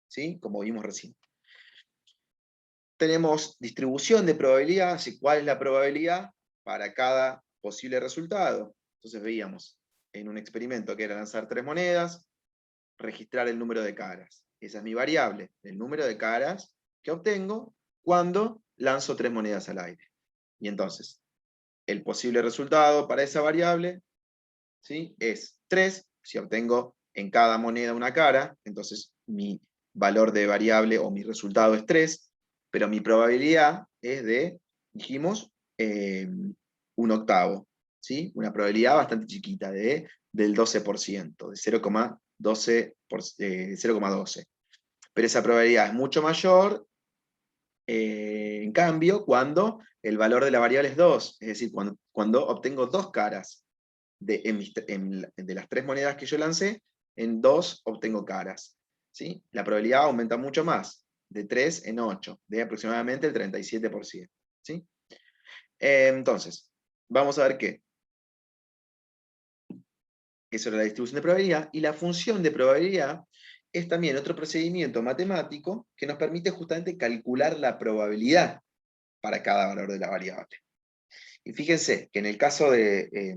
¿sí? Como vimos recién. Tenemos distribución de probabilidad, así cuál es la probabilidad para cada posible resultado. Entonces veíamos en un experimento que era lanzar 3 monedas, registrar el número de caras. Esa es mi variable, el número de caras que obtengo cuando lanzo 3 monedas al aire. Y entonces, el posible resultado para esa variable, ¿sí? Es 3. Si obtengo en cada moneda una cara, entonces mi valor de variable o mi resultado es 3, pero mi probabilidad es de, dijimos, 1/8, ¿sí? Una probabilidad bastante chiquita, del 12%, de 0,12. Pero esa probabilidad es mucho mayor, en cambio, cuando el valor de la variable es 2, es decir, cuando obtengo dos caras de las 3 monedas que yo lancé, en 2 obtengo caras. ¿Sí? La probabilidad aumenta mucho más, de 3 en 8, de aproximadamente el 37%. ¿Sí? Entonces, vamos a ver qué. Eso era la distribución de probabilidad, y la función de probabilidad es también otro procedimiento matemático que nos permite justamente calcular la probabilidad para cada valor de la variable. Y fíjense que en el caso que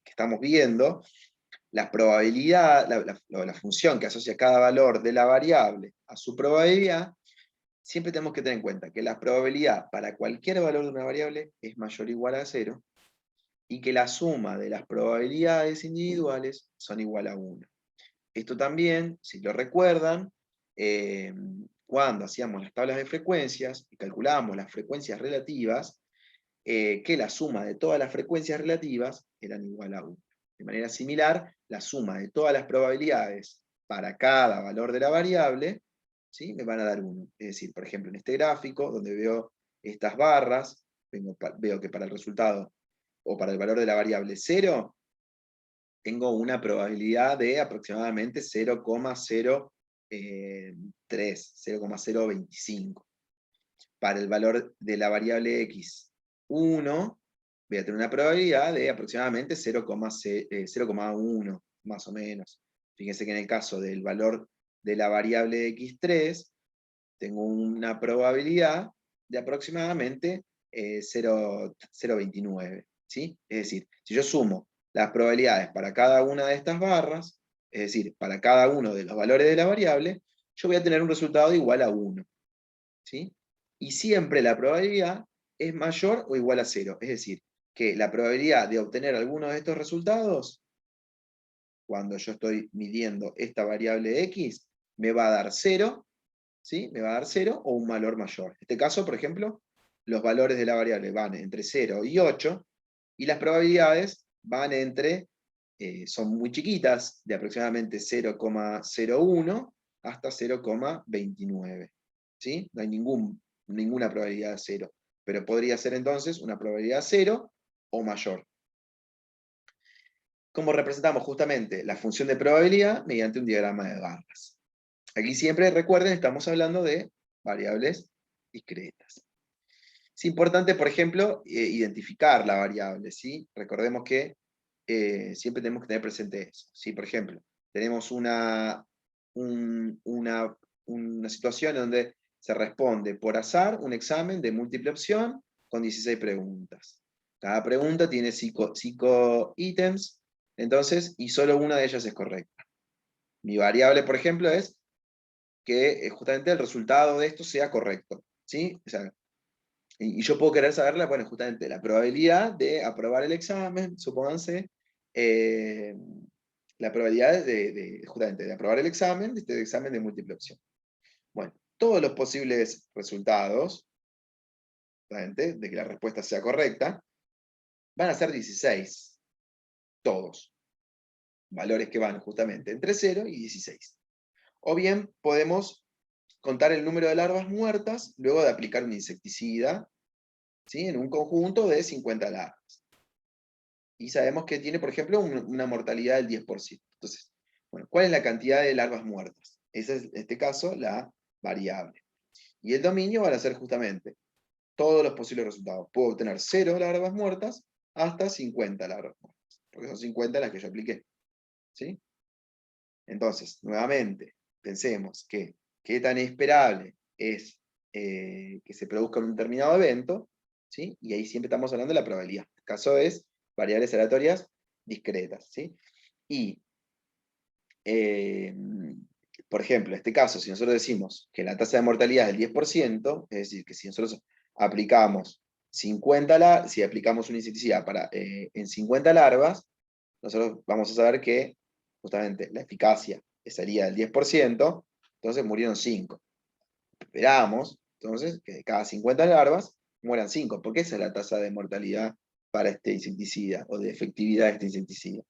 estamos viendo, la probabilidad, la función que asocia cada valor de la variable a su probabilidad, siempre tenemos que tener en cuenta que la probabilidad para cualquier valor de una variable es mayor o igual a 0, y que la suma de las probabilidades individuales son igual a 1. Esto también, si lo recuerdan, cuando hacíamos las tablas de frecuencias y calculábamos las frecuencias relativas, que la suma de todas las frecuencias relativas eran igual a 1. De manera similar, la suma de todas las probabilidades para cada valor de la variable, ¿sí?, me van a dar 1. Es decir, por ejemplo, en este gráfico, donde veo estas barras, veo que para el resultado, o para el valor de la variable 0, tengo una probabilidad de aproximadamente 0,03, 0,025. Para el valor de la variable x, 1, voy a tener una probabilidad de aproximadamente 0,1, más o menos. Fíjense que en el caso del valor de la variable x3, tengo una probabilidad de aproximadamente 0,29. ¿Sí? Es decir, si yo sumo las probabilidades para cada una de estas barras, es decir, para cada uno de los valores de la variable, yo voy a tener un resultado igual a 1. ¿Sí? Y siempre la probabilidad es mayor o igual a 0. Es decir, que la probabilidad de obtener alguno de estos resultados, cuando yo estoy midiendo esta variable x, me va a dar 0, ¿sí? Me va a dar 0 o un valor mayor. En este caso, por ejemplo, los valores de la variable van entre 0 y 8, y las probabilidades van son muy chiquitas, de aproximadamente 0,01 hasta 0,29. ¿Sí? No hay ninguna probabilidad de 0, pero podría ser entonces una probabilidad 0 o mayor. ¿Cómo representamos justamente la función de probabilidad? Mediante un diagrama de barras. Aquí siempre, recuerden, estamos hablando de variables discretas. Es importante, por ejemplo, identificar la variable, ¿sí? Recordemos que siempre tenemos que tener presente eso. ¿Sí? Por ejemplo, tenemos una situación en donde se responde por azar un examen de múltiple opción con 16 preguntas. Cada pregunta tiene 5 ítems, entonces, y solo una de ellas es correcta. Mi variable, por ejemplo, es que justamente el resultado de esto sea correcto. ¿Sí? O sea, y yo puedo querer saberla, bueno, justamente la probabilidad de aprobar el examen, supónganse, la probabilidad justamente de aprobar el examen, de este examen de múltiple opción. Bueno, todos los posibles resultados, justamente, de que la respuesta sea correcta, van a ser 16. Todos. Valores que van justamente entre 0 y 16. O bien podemos contar el número de larvas muertas luego de aplicar un insecticida, ¿sí?, en un conjunto de 50 larvas. Y sabemos que tiene, por ejemplo, una mortalidad del 10%. Entonces, bueno, ¿cuál es la cantidad de larvas muertas? Esa es, en este caso, la variable. Y el dominio van a ser justamente todos los posibles resultados. Puedo obtener 0 larvas muertas hasta 50 larvas muertas, porque son 50 las que yo apliqué. ¿Sí? Entonces, nuevamente, pensemos que qué tan esperable es que se produzca un determinado evento, ¿sí? Y ahí siempre estamos hablando de la probabilidad. El caso es variables aleatorias discretas, ¿sí? Y, por ejemplo, en este caso, si nosotros decimos que la tasa de mortalidad es del 10%, es decir, que si nosotros aplicamos 50 si aplicamos un insecticida en 50 larvas, nosotros vamos a saber que justamente la eficacia sería del 10%, entonces murieron 5. Esperamos, entonces, que de cada 50 larvas mueran 5, porque esa es la tasa de mortalidad para este insecticida, o de efectividad de este insecticida.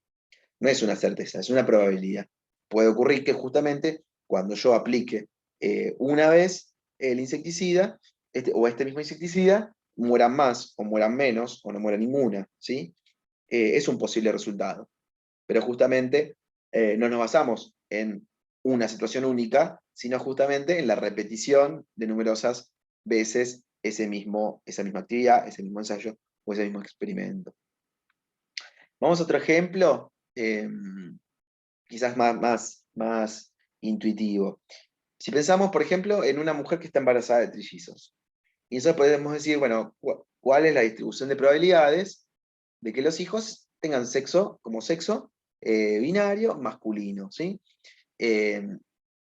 No es una certeza, es una probabilidad. Puede ocurrir que justamente cuando yo aplique una vez el insecticida, o este mismo insecticida, mueran más, o mueran menos, o no muera ninguna, ¿sí? Es un posible resultado. Pero justamente no nos basamos en una situación única, sino justamente en la repetición de numerosas veces esa misma actividad, ese mismo ensayo o ese mismo experimento. Vamos a otro ejemplo, quizás más intuitivo. Si pensamos, por ejemplo, en una mujer que está embarazada de trillizos, y eso podemos decir, bueno, ¿cuál es la distribución de probabilidades de que los hijos tengan sexo binario masculino? ¿Sí?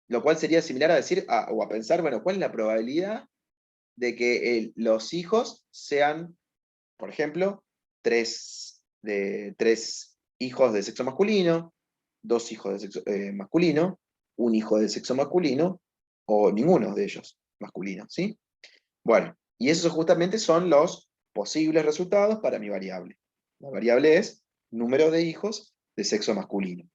Lo cual sería similar a decir, o a pensar, bueno, ¿cuál es la probabilidad de que los hijos sean, por ejemplo, tres hijos de sexo masculino, dos hijos de sexo masculino, un hijo de sexo masculino, o ninguno de ellos masculino, ¿sí? Bueno, y esos justamente son los posibles resultados para mi variable. La variable es número de hijos de sexo masculino.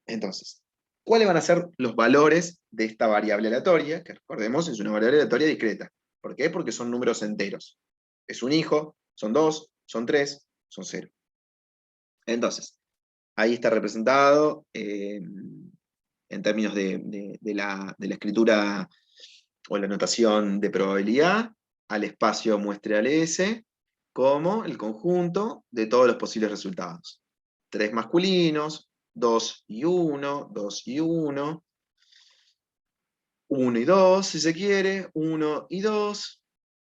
Entonces, ¿cuáles van a ser los valores de esta variable aleatoria? Que recordemos, es una variable aleatoria discreta. ¿Por qué? Porque son números enteros. Es un hijo, son dos, son tres, son cero. Entonces, ahí está representado en términos de la escritura o la notación de probabilidad al espacio muestreal S como el conjunto de todos los posibles resultados. 3 masculinos, 2 y 1, 2 y 1, 1 y 2 si se quiere, 1 y 2,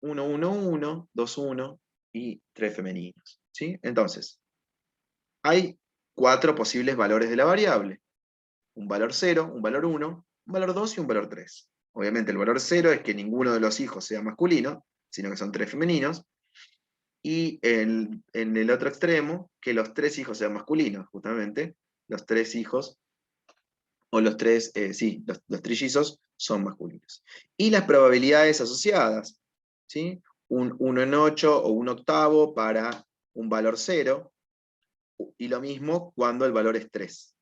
1, 1, 1, 2, 1 y 3 femeninos. ¿Sí? Entonces, hay 4 posibles valores de la variable. Un valor 0, un valor 1, un valor 2 y un valor 3. Obviamente el valor 0 es que ninguno de los hijos sea masculino, sino que son 3 femeninos. Y en el otro extremo, que los 3 hijos sean masculinos, justamente. Los 3 hijos, o los 3, sí, los trillizos son masculinos. Y las probabilidades asociadas, ¿sí? Un 1 en 8 o un octavo para un valor 0, y lo mismo cuando el valor es 3.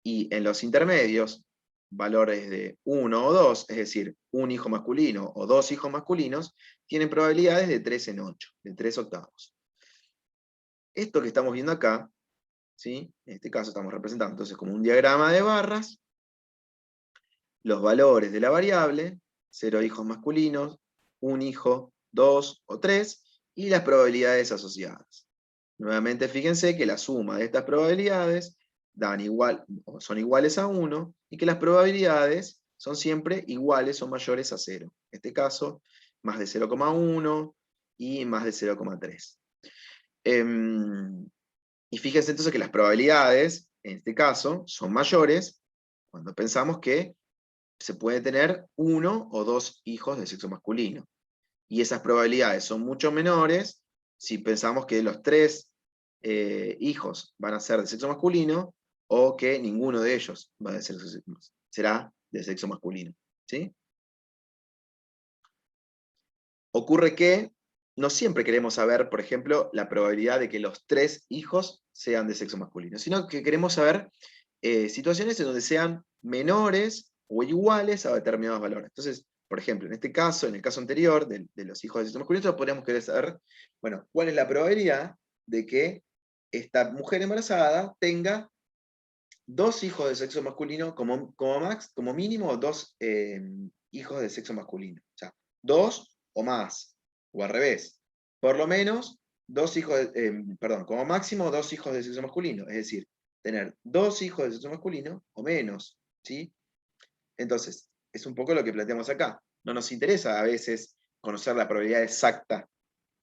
Y en los intermedios, valores de 1 o 2, es decir, un hijo masculino o dos hijos masculinos, tienen probabilidades de 3 en 8, de 3 octavos. Esto que estamos viendo acá, ¿sí? En este caso estamos representando entonces como un diagrama de barras, los valores de la variable, 0 hijos masculinos, un hijo, 2 o 3, y las probabilidades asociadas. Nuevamente fíjense que la suma de estas probabilidades son iguales a 1, y que las probabilidades son siempre iguales o mayores a 0. En este caso, más de 0,1 y más de 0,3. Y fíjense entonces que las probabilidades, en este caso, son mayores cuando pensamos que se puede tener uno o dos hijos de sexo masculino. Y esas probabilidades son mucho menores si pensamos que los 3 hijos van a ser de sexo masculino o que ninguno de ellos será de sexo masculino. ¿Sí? Ocurre que no siempre queremos saber, por ejemplo, la probabilidad de que los 3 hijos sean de sexo masculino, sino que queremos saber situaciones en donde sean menores o iguales a determinados valores. Entonces, por ejemplo, en este caso, en el caso anterior de los hijos de sexo masculino, podríamos querer saber, bueno, cuál es la probabilidad de que esta mujer embarazada tenga 2 hijos de sexo masculino como mínimo 2 hijos de sexo masculino. O sea, 2 o más, o al revés. Por lo menos 2 hijos, como máximo 2 hijos de sexo masculino. Es decir, tener 2 hijos de sexo masculino o menos. ¿Sí? Entonces, es un poco lo que planteamos acá. No nos interesa a veces conocer la probabilidad exacta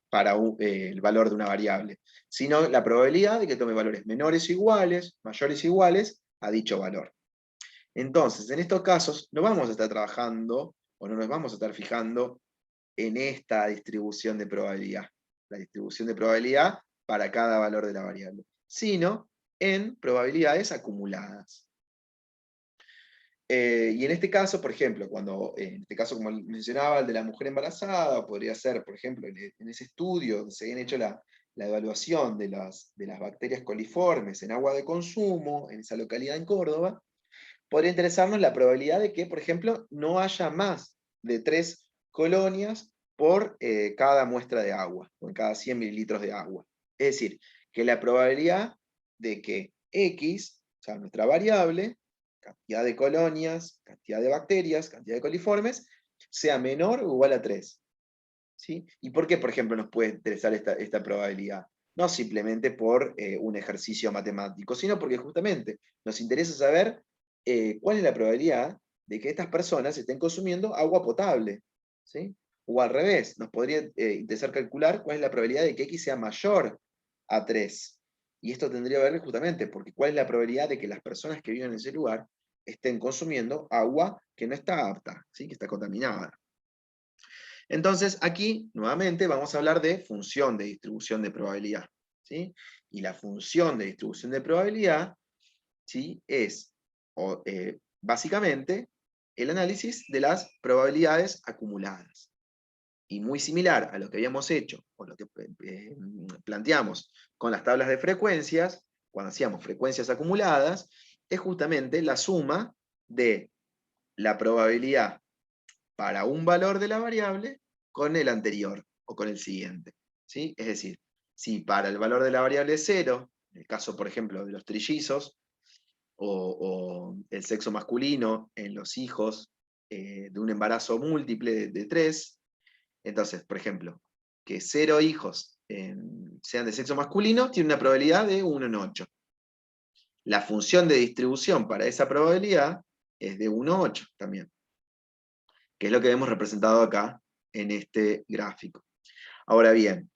para el valor de una variable, sino la probabilidad de que tome valores menores o iguales, mayores o iguales a dicho valor. Entonces, en estos casos, no vamos a estar trabajando o no nos vamos a estar fijando en esta distribución de probabilidad, la distribución de probabilidad para cada valor de la variable, sino en probabilidades acumuladas. Y en este caso, por ejemplo, en este caso, como mencionaba, el de la mujer embarazada, podría ser, por ejemplo, en ese estudio donde se habían hecho la evaluación de las bacterias coliformes en agua de consumo, en esa localidad en Córdoba, podría interesarnos la probabilidad de que, por ejemplo, no haya más de 3 colonias por cada muestra de agua, o en cada 100 mililitros de agua. Es decir, que la probabilidad de que X, o sea, nuestra variable, cantidad de colonias, cantidad de bacterias, cantidad de coliformes, sea menor o igual a 3. ¿sí? ¿Y por qué, por ejemplo, nos puede interesar esta probabilidad? No simplemente por un ejercicio matemático, sino porque justamente nos interesa saber cuál es la probabilidad de que estas personas estén consumiendo agua potable, ¿sí? O al revés, nos podría interesar calcular cuál es la probabilidad de que X sea mayor a 3. Y esto tendría que ver justamente porque cuál es la probabilidad de que las personas que viven en ese lugar estén consumiendo agua que no está apta, ¿sí? Que está contaminada. Entonces, aquí, nuevamente, vamos a hablar de función de distribución de probabilidad, ¿sí? Y la función de distribución de probabilidad, ¿sí? Es, básicamente, el análisis de las probabilidades acumuladas. Y muy similar a lo que habíamos hecho, o lo que planteamos con las tablas de frecuencias, cuando hacíamos frecuencias acumuladas, es justamente la suma de la probabilidad para un valor de la variable con el anterior o con el siguiente, ¿sí? Es decir, si para el valor de la variable es 0, en el caso, por ejemplo, de los trillizos, o el sexo masculino en los hijos de un embarazo múltiple de 3, entonces, por ejemplo, que 0 hijos sean de sexo masculino tiene una probabilidad de 1 en 8. La función de distribución para esa probabilidad es de 1 a 8 también, que es lo que hemos representado acá en este gráfico. Ahora bien,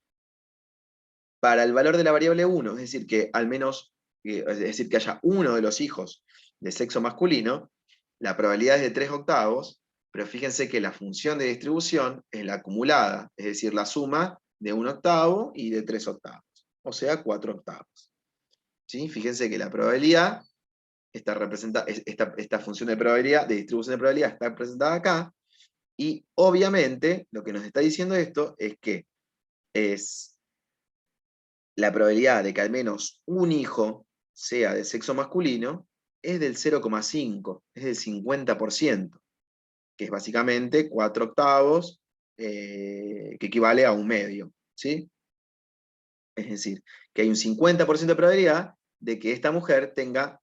para el valor de la variable 1, es decir, que al menos, es decir, que haya uno de los hijos de sexo masculino, la probabilidad es de 3 octavos, pero fíjense que la función de distribución es la acumulada, es decir, la suma de 1 octavo y de 3 octavos, o sea, 4 octavos. ¿Sí? Fíjense que la probabilidad, esta función de probabilidad, de distribución de probabilidad está representada acá, y obviamente lo que nos está diciendo esto es que es la probabilidad de que al menos un hijo sea de sexo masculino es del 0,5, es del 50%, que es básicamente 4 octavos, que equivale a un medio, ¿sí? Es decir, que hay un 50% de probabilidad de que esta mujer tenga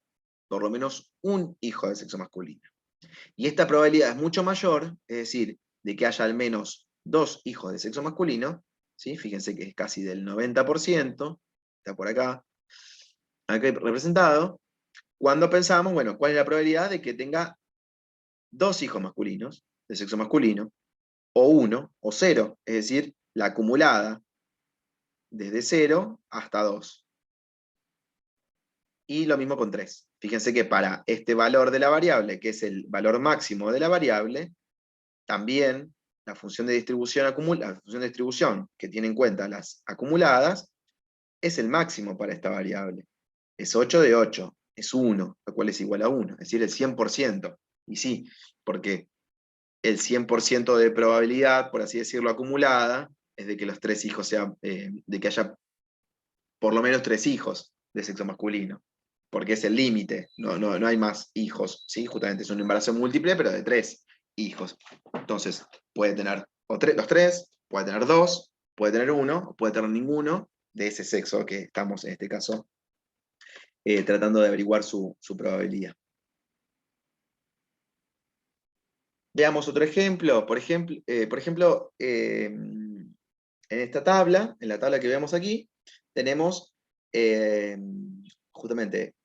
por lo menos un hijo de sexo masculino. Y esta probabilidad es mucho mayor, es decir, de que haya al menos 2 hijos de sexo masculino, ¿sí? Fíjense que es casi del 90%, está por acá, aquí representado, cuando pensamos, bueno, ¿cuál es la probabilidad de que tenga 2 hijos masculinos, de sexo masculino, o 1, o 0, es decir, la acumulada, desde 0 hasta 2. Y lo mismo con 3. Fíjense que para este valor de la variable, que es el valor máximo de la variable, también la función de distribución la función de distribución que tiene en cuenta las acumuladas es el máximo para esta variable. Es 8 de 8, es 1, lo cual es igual a 1, es decir, el 100%. Y sí, porque el 100% de probabilidad, por así decirlo, acumulada, es de que los 3 hijos sean, de que haya por lo menos 3 hijos de sexo masculino, porque es el límite, no hay más hijos, ¿sí? Justamente es un embarazo múltiple, pero de 3 hijos. Entonces, puede tener los 3, puede tener 2, puede tener 1, o puede tener ninguno de ese sexo que estamos en este caso tratando de averiguar su probabilidad. Veamos otro ejemplo. Por ejemplo, en esta tabla, en la tabla que vemos aquí, tenemos justamente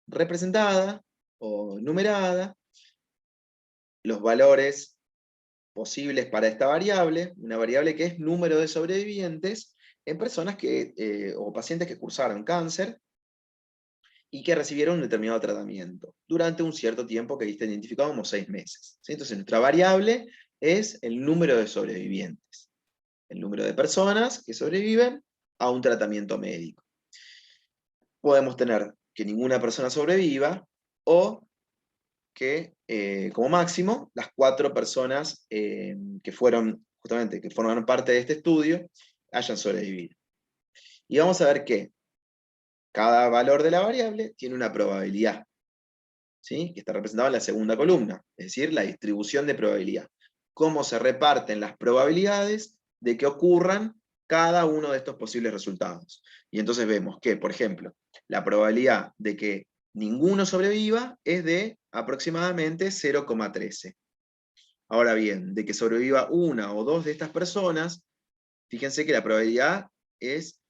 representada o numerada los valores posibles para esta variable, una variable que es número de sobrevivientes en personas o pacientes que cursaron cáncer y que recibieron un determinado tratamiento durante un cierto tiempo que está identificado como 6 meses. ¿Sí? Entonces nuestra variable es el número de sobrevivientes, el número de personas que sobreviven a un tratamiento médico. Podemos tener que ninguna persona sobreviva o que, como máximo, las 4 personas que formaron parte de este estudio hayan sobrevivido. Y vamos a ver que cada valor de la variable tiene una probabilidad, ¿sí? Que está representada en la segunda columna, es decir, la distribución de probabilidad. Cómo se reparten las probabilidades de que ocurran cada uno de estos posibles resultados. Y entonces vemos que, por ejemplo, la probabilidad de que ninguno sobreviva es de aproximadamente 0,13. Ahora bien, de que sobreviva una o dos de estas personas fíjense que la probabilidad es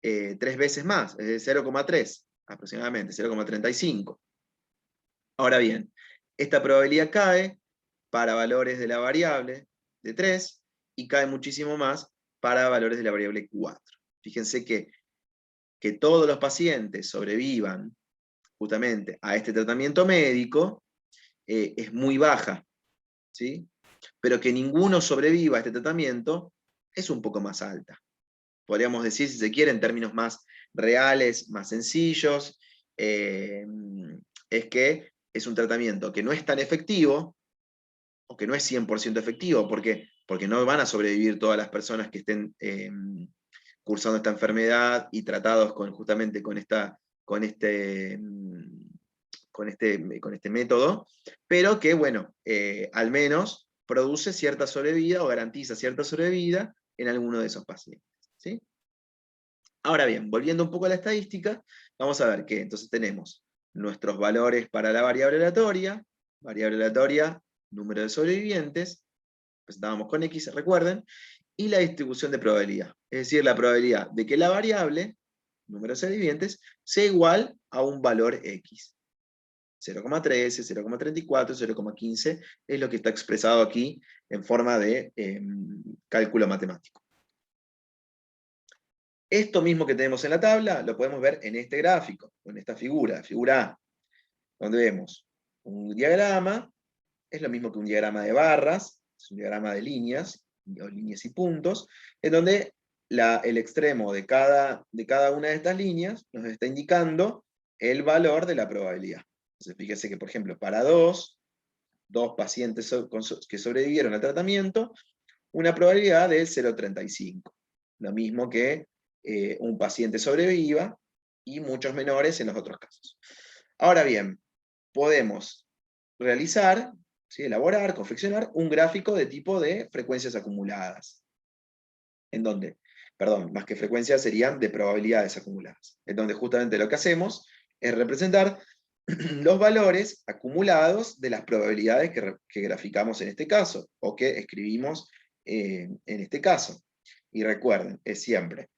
3 veces más, es de 0,3 aproximadamente, 0,35. Ahora bien, esta probabilidad cae para valores de la variable de 3 y cae muchísimo más para valores de la variable 4. Fíjense que todos los pacientes sobrevivan justamente a este tratamiento médico es muy baja, ¿sí? Pero que ninguno sobreviva a este tratamiento es un poco más alta. Podríamos decir, si se quiere, en términos más reales, más sencillos, es que es un tratamiento que no es tan efectivo, o que no es 100% efectivo, porque no van a sobrevivir todas las personas que estén cursando esta enfermedad y tratados justamente con este método, pero que, bueno, al menos produce cierta sobrevida o garantiza cierta sobrevida en alguno de esos pacientes, ¿sí? Ahora bien, volviendo un poco a la estadística, vamos a ver que entonces tenemos nuestros valores para la variable aleatoria, número de sobrevivientes, presentábamos con X, recuerden, y la distribución de probabilidad, es decir, la probabilidad de que la variable, número de sobrevivientes, sea igual a un valor X. 0,13, 0,34, 0,15 es lo que está expresado aquí en forma de cálculo matemático. Esto mismo que tenemos en la tabla lo podemos ver en este gráfico, en esta figura A, donde vemos un diagrama, es lo mismo que un diagrama de barras, es un diagrama de líneas, o líneas y puntos, en donde el extremo de cada una de estas líneas nos está indicando el valor de la probabilidad. Entonces fíjese que, por ejemplo, para dos pacientes que sobrevivieron al tratamiento, una probabilidad de 0,35. Lo mismo que un paciente sobreviva y muchos menores en los otros casos. Ahora bien, podemos realizar, ¿sí? Elaborar, confeccionar un gráfico de tipo de frecuencias acumuladas. En donde, perdón, más que frecuencias serían de probabilidades acumuladas. En donde justamente lo que hacemos es representar los valores acumulados de las probabilidades que graficamos en este caso, o que escribimos en este caso. Y recuerden, es siempre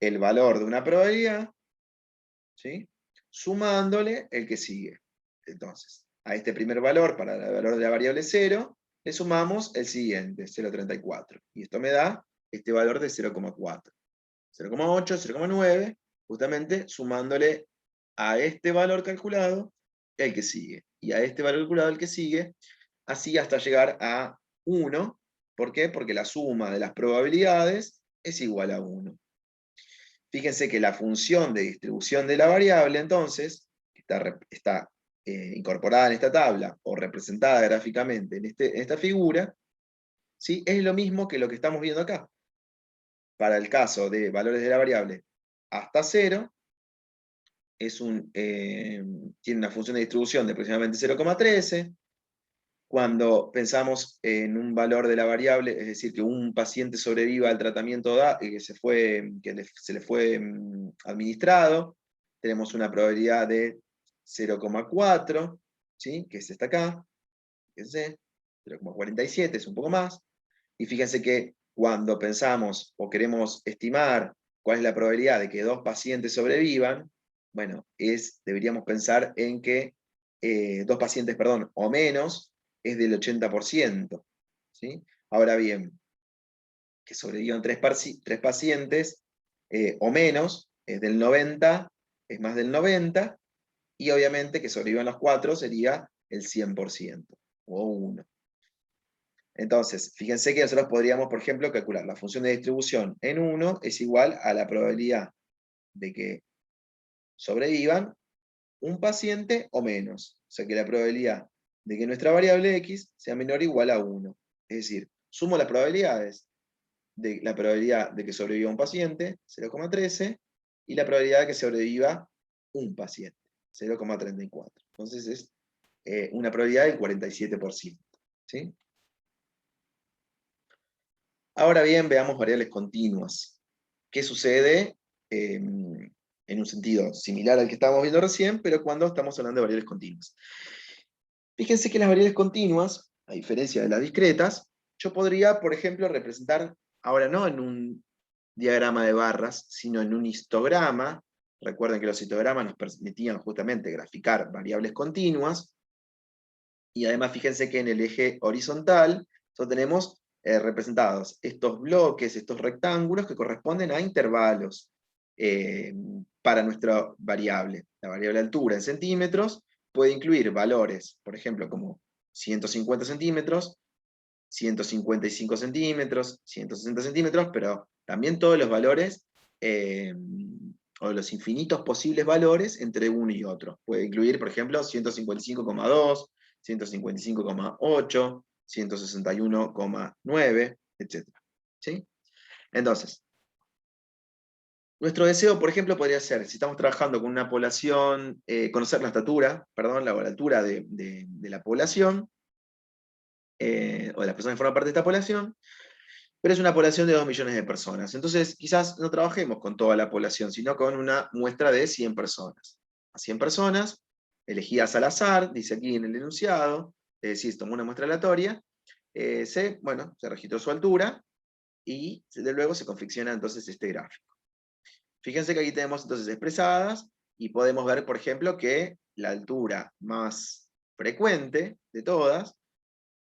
el valor de una probabilidad, ¿sí? Sumándole el que sigue. Entonces, a este primer valor, para el valor de la variable 0, le sumamos el siguiente, 0,34. Y esto me da este valor de 0,4. 0,8, 0,9, justamente sumándole a este valor calculado el que sigue. Y a este valor calculado el que sigue, así hasta llegar a 1. ¿Por qué? Porque la suma de las probabilidades es igual a 1. Fíjense que la función de distribución de la variable, entonces, que está incorporada en esta tabla o representada gráficamente en esta figura, ¿sí? Es lo mismo que lo que estamos viendo acá. Para el caso de valores de la variable hasta 0, tiene una función de distribución de aproximadamente 0,13. Cuando pensamos en un valor de la variable, es decir, que un paciente sobreviva al tratamiento se le fue administrado, tenemos una probabilidad de 0,4, ¿sí? Que es esta acá, fíjense, 0,47, es un poco más. Y fíjense que cuando pensamos o queremos estimar cuál es la probabilidad de que dos pacientes sobrevivan, bueno, deberíamos pensar en que dos pacientes, perdón, o menos, es del 80%. ¿Sí? Ahora bien, que sobrevivan tres pacientes o menos, es del 90, es más del 90, y obviamente que sobrevivan los 4 sería el 100%, o 1. Entonces, fíjense que nosotros podríamos, por ejemplo, calcular la función de distribución en 1 es igual a la probabilidad de que sobrevivan un paciente o menos. O sea que la probabilidad de que nuestra variable x sea menor o igual a 1. Es decir, sumo las probabilidades de la probabilidad de que sobreviva un paciente, 0,13, y la probabilidad de que sobreviva un paciente, 0,34. Entonces es una probabilidad del 47%. ¿Sí? Ahora bien, veamos variables continuas. ¿Qué sucede en un sentido similar al que estábamos viendo recién, pero cuando estamos hablando de variables continuas? Fíjense que las variables continuas, a diferencia de las discretas, yo podría, por ejemplo, representar, ahora no en un diagrama de barras, sino en un histograma. Recuerden que los histogramas nos permitían justamente graficar variables continuas, y además fíjense que en el eje horizontal tenemos representados estos bloques, estos rectángulos que corresponden a intervalos para nuestra variable. La variable altura en centímetros puede incluir valores, por ejemplo, como 150 centímetros, 155 centímetros, 160 centímetros, pero también todos los valores, o los infinitos posibles valores entre uno y otro. Puede incluir, por ejemplo, 155,2, 155,8, 161,9, etc. ¿Sí? Entonces, nuestro deseo, por ejemplo, podría ser, si estamos trabajando con una población, conocer la estatura, perdón, la altura de la población, o de las personas que forman parte de esta población, pero es una población de 2 millones de personas. Entonces, quizás no trabajemos con toda la población, sino con una muestra de 100 personas. A 100 personas, elegidas al azar, dice aquí en el enunciado, es decir, tomó una muestra aleatoria, se registró su altura, y luego se confecciona entonces este gráfico. Fíjense que aquí tenemos entonces expresadas, y podemos ver, por ejemplo, que la altura más frecuente de todas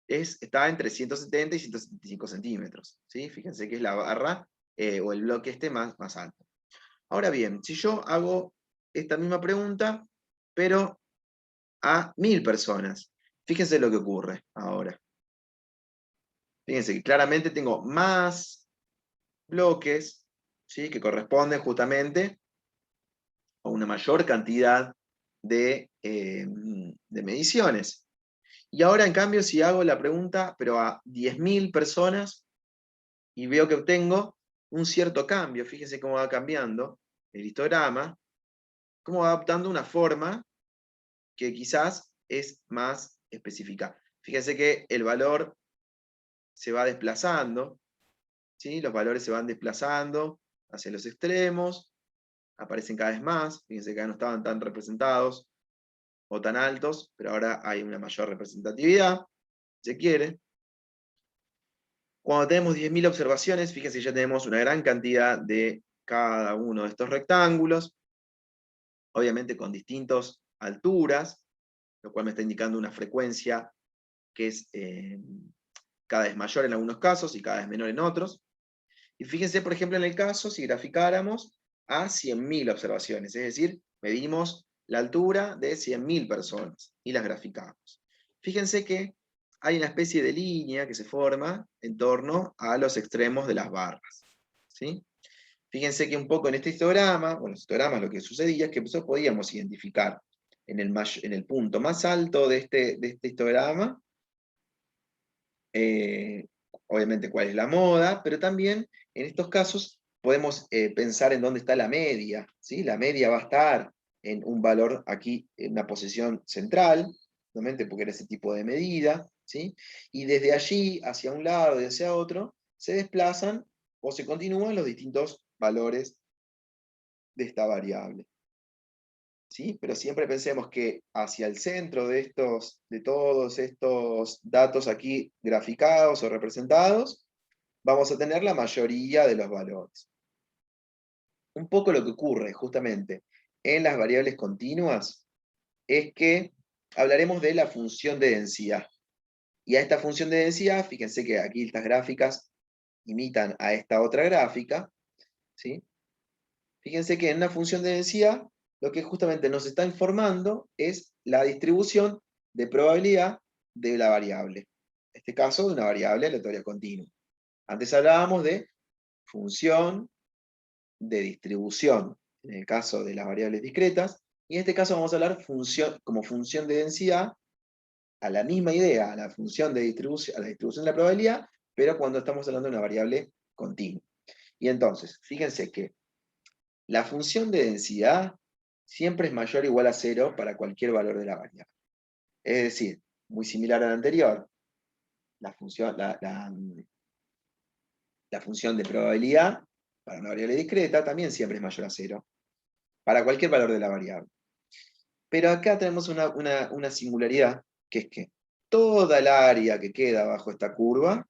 está entre 170 y 175 centímetros. ¿Sí? Fíjense que es la barra o el bloque más alto. Ahora bien, si yo hago esta misma pregunta, pero a 1000 personas, fíjense lo que ocurre ahora. Fíjense que claramente tengo más bloques, ¿sí? Que corresponden justamente a una mayor cantidad de mediciones. Y ahora, en cambio, si hago la pregunta, pero a 10.000 personas, y veo que obtengo un cierto cambio, fíjense cómo va cambiando el histograma, cómo va adoptando una forma que quizás es más específica. Fíjense que el valor se va desplazando, ¿sí? Los valores se van desplazando hacia los extremos, aparecen cada vez más, fíjense que ya no estaban tan representados o tan altos, pero ahora hay una mayor representatividad, si se quiere. Cuando tenemos 10.000 observaciones, fíjense que ya tenemos una gran cantidad de cada uno de estos rectángulos, obviamente con distintas alturas, lo cual me está indicando una frecuencia que es cada vez mayor en algunos casos y cada vez menor en otros. Y fíjense, por ejemplo, en el caso, si graficáramos a 100.000 observaciones, es decir, medimos la altura de 100.000 personas y las graficamos. Fíjense que hay una especie de línea que se forma en torno a los extremos de las barras. ¿Sí? Fíjense que un poco en este histograma, bueno, los histogramas lo que sucedía es que nosotros podíamos identificar en el punto más alto de este histograma, obviamente cuál es la moda, pero también en estos casos podemos pensar en dónde está la media. ¿Sí? La media va a estar en un valor aquí, en una posición central, obviamente porque era ese tipo de medida, ¿sí? Y desde allí, hacia un lado y hacia otro, se desplazan o se continúan los distintos valores de esta variable. ¿Sí? Pero siempre pensemos que hacia el centro de todos estos datos aquí graficados o representados, vamos a tener la mayoría de los valores. Un poco lo que ocurre justamente en las variables continuas es que hablaremos de la función de densidad. Y a esta función de densidad, fíjense que aquí estas gráficas imitan a esta otra gráfica, ¿sí? Fíjense que en una función de densidad, lo que justamente nos está informando es la distribución de probabilidad de la variable. En este caso, de una variable aleatoria continua. Antes hablábamos de función de distribución, en el caso de las variables discretas, y en este caso vamos a hablar como función de densidad, a la misma idea, a la función de distribución, a la distribución de la probabilidad, pero cuando estamos hablando de una variable continua. Y entonces, fíjense que la función de densidad siempre es mayor o igual a 0 para cualquier valor de la variable. Es decir, muy similar a la anterior, la función de probabilidad para una variable discreta también siempre es mayor a 0 para cualquier valor de la variable. Pero acá tenemos una singularidad, que es que toda el área que queda bajo esta curva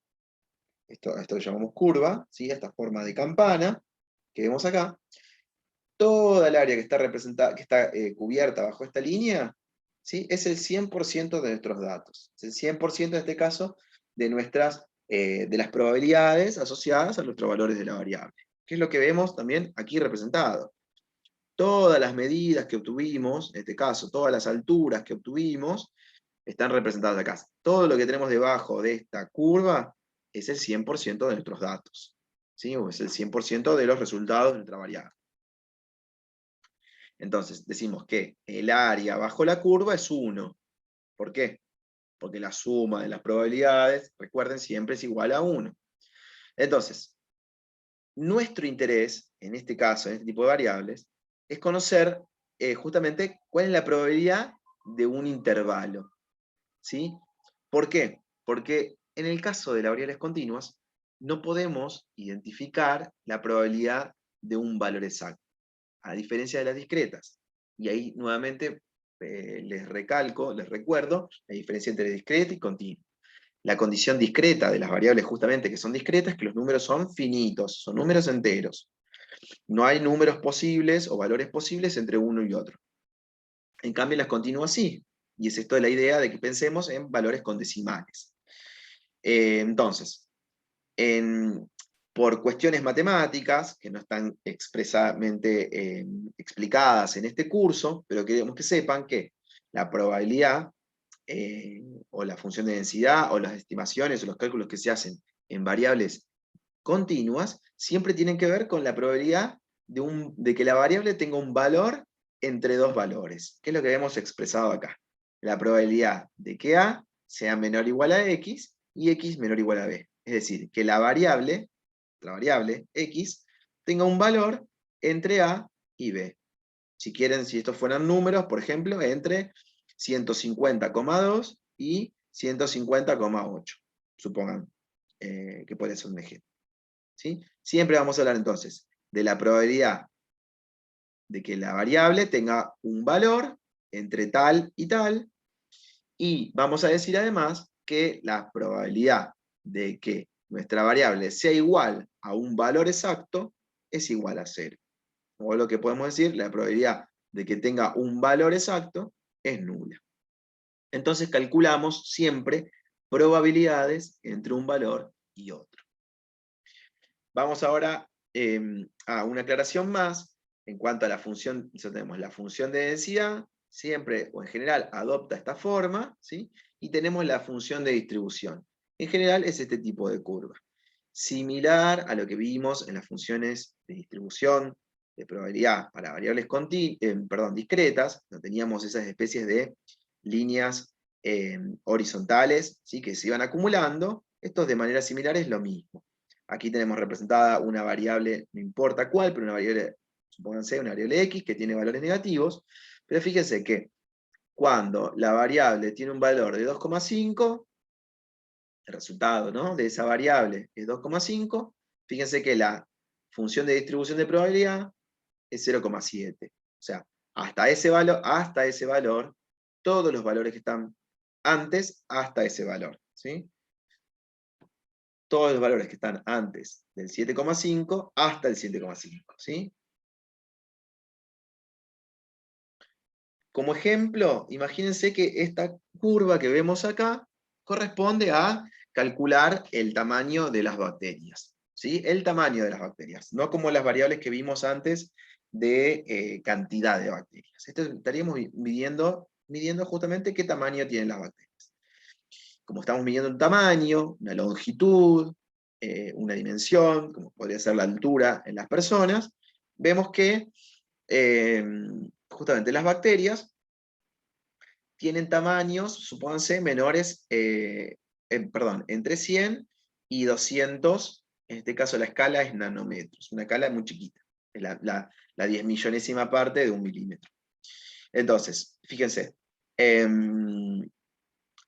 esto lo llamamos curva, ¿sí? Esta forma de campana que vemos acá, toda el área que está representada, que está cubierta bajo esta línea, ¿sí? Es el 100% de nuestros datos. Es el 100% en este caso de de las probabilidades asociadas a nuestros valores de la variable. ¿Qué es lo que vemos también aquí representado? Todas las medidas que obtuvimos, en este caso, todas las alturas que obtuvimos, están representadas acá. Todo lo que tenemos debajo de esta curva es el 100% de nuestros datos, ¿sí? O es el 100% de los resultados de nuestra variable. Entonces, decimos que el área bajo la curva es 1. ¿Por qué? Porque la suma de las probabilidades, recuerden, siempre es igual a 1. Entonces, nuestro interés, en este caso, en este tipo de variables, es conocer justamente cuál es la probabilidad de un intervalo, ¿sí? ¿Por qué? Porque en el caso de las variables continuas, no podemos identificar la probabilidad de un valor exacto, a diferencia de las discretas. Y ahí nuevamente les recuerdo la diferencia entre discreta y continua. La condición discreta de las variables justamente que son discretas es que los números son finitos, son números enteros. No hay números posibles o valores posibles entre uno y otro. En cambio, las continuas sí. Y es esto de la idea de que pensemos en valores con decimales. Entonces, por cuestiones matemáticas, que no están expresamente explicadas en este curso, pero queremos que sepan que la probabilidad o la función de densidad o las estimaciones o los cálculos que se hacen en variables continuas siempre tienen que ver con la probabilidad de que la variable tenga un valor entre dos valores, que es lo que hemos expresado acá. La probabilidad de que A sea menor o igual a X y X menor o igual a B. Es decir, que la variable X tenga un valor entre A y B. Si quieren, si estos fueran números, por ejemplo, entre 150,2 y 150,8. Supongan que puede ser un ejemplo. ¿Sí? Siempre vamos a hablar entonces de la probabilidad de que la variable tenga un valor entre tal y tal, y vamos a decir además que la probabilidad de que nuestra variable sea igual a un valor exacto es igual a 0. O lo que podemos decir, la probabilidad de que tenga un valor exacto es nula. Entonces calculamos siempre probabilidades entre un valor y otro. Vamos ahora a una aclaración más en cuanto a la función. Tenemos la función de densidad, siempre o en general adopta esta forma, ¿sí? Y tenemos la función de distribución. En general es este tipo de curva. Similar a lo que vimos en las funciones de distribución de probabilidad para variables discretas, no teníamos esas especies de líneas horizontales, ¿sí? Que se iban acumulando. Esto de manera similar es lo mismo. Aquí tenemos representada una variable, no importa cuál, pero una variable, supónganse, una variable x que tiene valores negativos, pero fíjense que cuando la variable tiene un valor de 2,5, el resultado, ¿no?, de esa variable es 2,5, fíjense que la función de distribución de probabilidad es 0,7. O sea, hasta ese valor, todos los valores que están antes, hasta ese valor, ¿sí? Todos los valores que están antes del 7,5 hasta el 7,5, ¿sí? Como ejemplo, imagínense que esta curva que vemos acá corresponde a calcular el tamaño de las bacterias, ¿sí? El tamaño de las bacterias, no como las variables que vimos antes de cantidad de bacterias. Esto estaríamos midiendo justamente qué tamaño tienen las bacterias. Como estamos midiendo un tamaño, una longitud, una dimensión, como podría ser la altura en las personas, vemos que justamente las bacterias tienen tamaños, supónganse, menores, entre 100 y 200, en este caso la escala es nanómetros, una escala muy chiquita, es la 10 millonésima parte de un milímetro. Entonces, fíjense,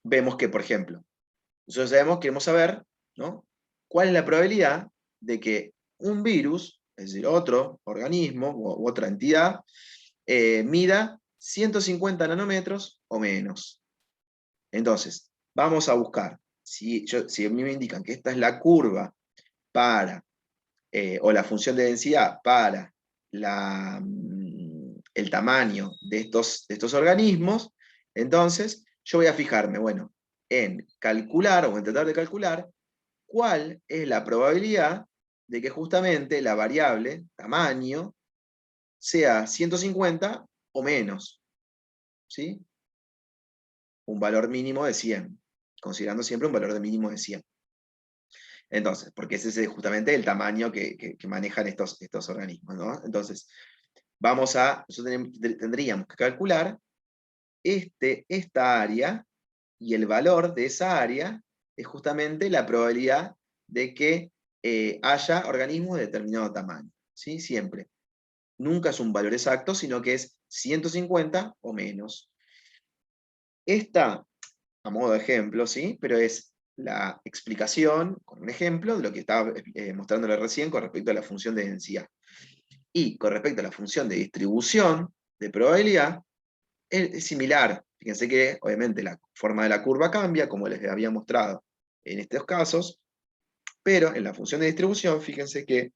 vemos que, por ejemplo, nosotros queremos saber, ¿no?, cuál es la probabilidad de que un virus, es decir, otro organismo u otra entidad, mida 150 nanómetros o menos. Entonces, vamos a buscar si a mí me indican que esta es la curva para, o la función de densidad para el tamaño de estos organismos, entonces yo voy a fijarme, bueno, en calcular o en tratar de calcular cuál es la probabilidad de que justamente la variable tamaño sea 150 o menos, ¿sí? Un valor mínimo de 100, considerando siempre un valor de mínimo de 100. Entonces, porque ese es justamente el tamaño que manejan estos organismos, ¿no? Entonces, nosotros tendríamos que calcular esta área, y el valor de esa área es justamente la probabilidad de que haya organismos de determinado tamaño, ¿sí? Siempre. Nunca es un valor exacto, sino que es 150 o menos. Esta, a modo de ejemplo, ¿sí? Pero es la explicación, con un ejemplo, de lo que estaba mostrándole recién con respecto a la función de densidad. Y con respecto a la función de distribución de probabilidad, es similar. Fíjense que, obviamente, la forma de la curva cambia, como les había mostrado en estos casos, pero en la función de distribución, fíjense que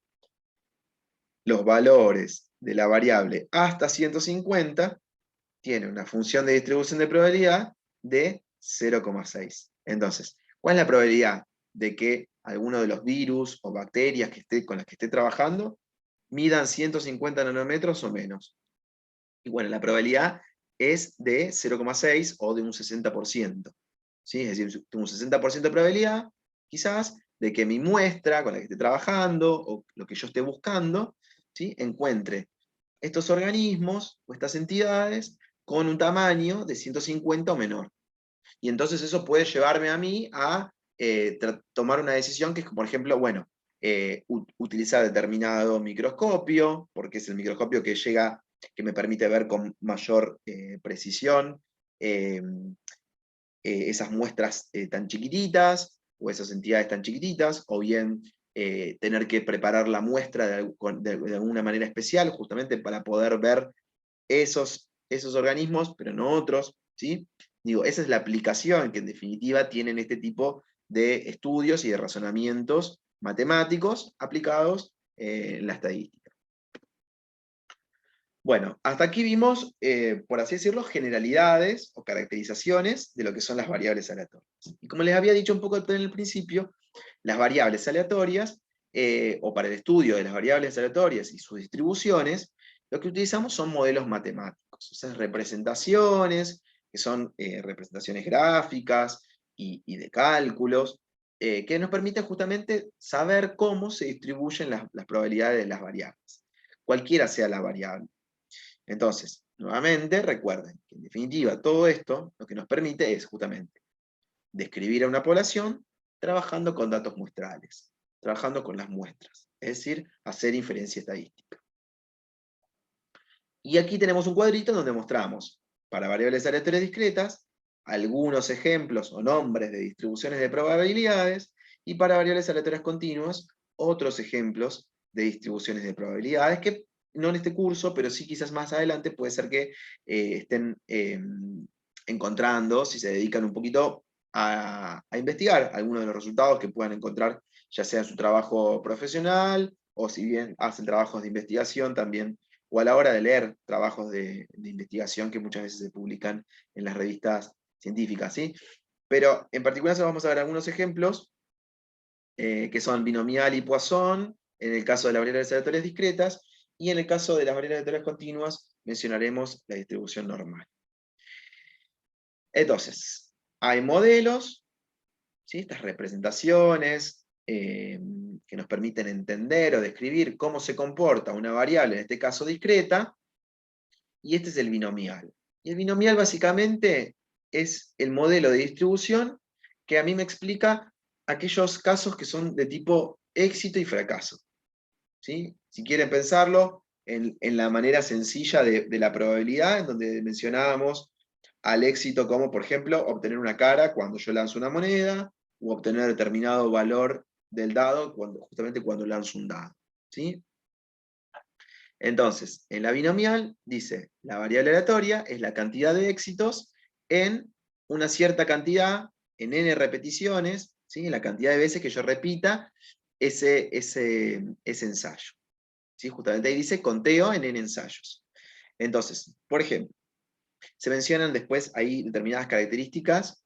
los valores de la variable hasta 150 tienen una función de distribución de probabilidad de 0,6. Entonces, ¿cuál es la probabilidad de que alguno de los virus o bacterias con las que esté trabajando midan 150 nanómetros o menos? Y bueno, la probabilidad es de 0,6 o de un 60%. ¿Sí? Es decir, tengo un 60% de probabilidad, quizás, de que mi muestra con la que esté trabajando, o lo que yo esté buscando, ¿sí? Encuentre estos organismos o estas entidades con un tamaño de 150 o menor. Y entonces eso puede llevarme a mí a tomar una decisión que es, por ejemplo, bueno, utilizar determinado microscopio, porque es el microscopio que me permite ver con mayor precisión eh, esas muestras tan chiquititas, o esas entidades tan chiquititas, o bien tener que preparar la muestra de alguna manera especial, justamente para poder ver esos organismos, pero no otros, ¿sí? Digo, esa es la aplicación que en definitiva tienen este tipo de estudios y de razonamientos matemáticos aplicados en la estadística. Bueno, hasta aquí vimos, por así decirlo, generalidades o caracterizaciones de lo que son las variables aleatorias. Y como les había dicho un poco en el principio, las variables aleatorias, o para el estudio de las variables aleatorias y sus distribuciones, lo que utilizamos son modelos matemáticos, esas representaciones, que son representaciones gráficas y de cálculos, que nos permiten justamente saber cómo se distribuyen las probabilidades de las variables, cualquiera sea la variable. Entonces, nuevamente, recuerden que en definitiva todo esto lo que nos permite es justamente describir a una población trabajando con datos muestrales, trabajando con las muestras, es decir, hacer inferencia estadística. Y aquí tenemos un cuadrito donde mostramos, para variables aleatorias discretas, algunos ejemplos o nombres de distribuciones de probabilidades, y para variables aleatorias continuas, otros ejemplos de distribuciones de probabilidades, que no en este curso, pero sí quizás más adelante puede ser que estén encontrando, si se dedican un poquito a investigar algunos de los resultados que puedan encontrar, ya sea en su trabajo profesional, o si bien hacen trabajos de investigación también, o a la hora de leer trabajos de investigación que muchas veces se publican en las revistas científicas, ¿sí? Pero en particular vamos a ver algunos ejemplos que son binomial y Poisson, en el caso de las variables aleatorias discretas, y en el caso de las variables aleatorias continuas mencionaremos la distribución normal. Entonces, hay modelos, ¿sí? Estas representaciones que nos permiten entender o describir cómo se comporta una variable, en este caso discreta, y este es el binomial. Y el binomial básicamente es el modelo de distribución que a mí me explica aquellos casos que son de tipo éxito y fracaso. ¿Sí? Si quieren pensarlo en la manera sencilla de la probabilidad, en donde mencionábamos al éxito como, por ejemplo, obtener una cara cuando yo lanzo una moneda, o obtener determinado valor del dado justamente cuando lanzo un dado. ¿Sí? Entonces, en la binomial dice, la variable aleatoria es la cantidad de éxitos en una cierta cantidad en n repeticiones, ¿sí? En la cantidad de veces que yo repita ese ensayo. ¿Sí? Justamente ahí dice conteo en n ensayos. Entonces, por ejemplo, se mencionan después ahí determinadas características,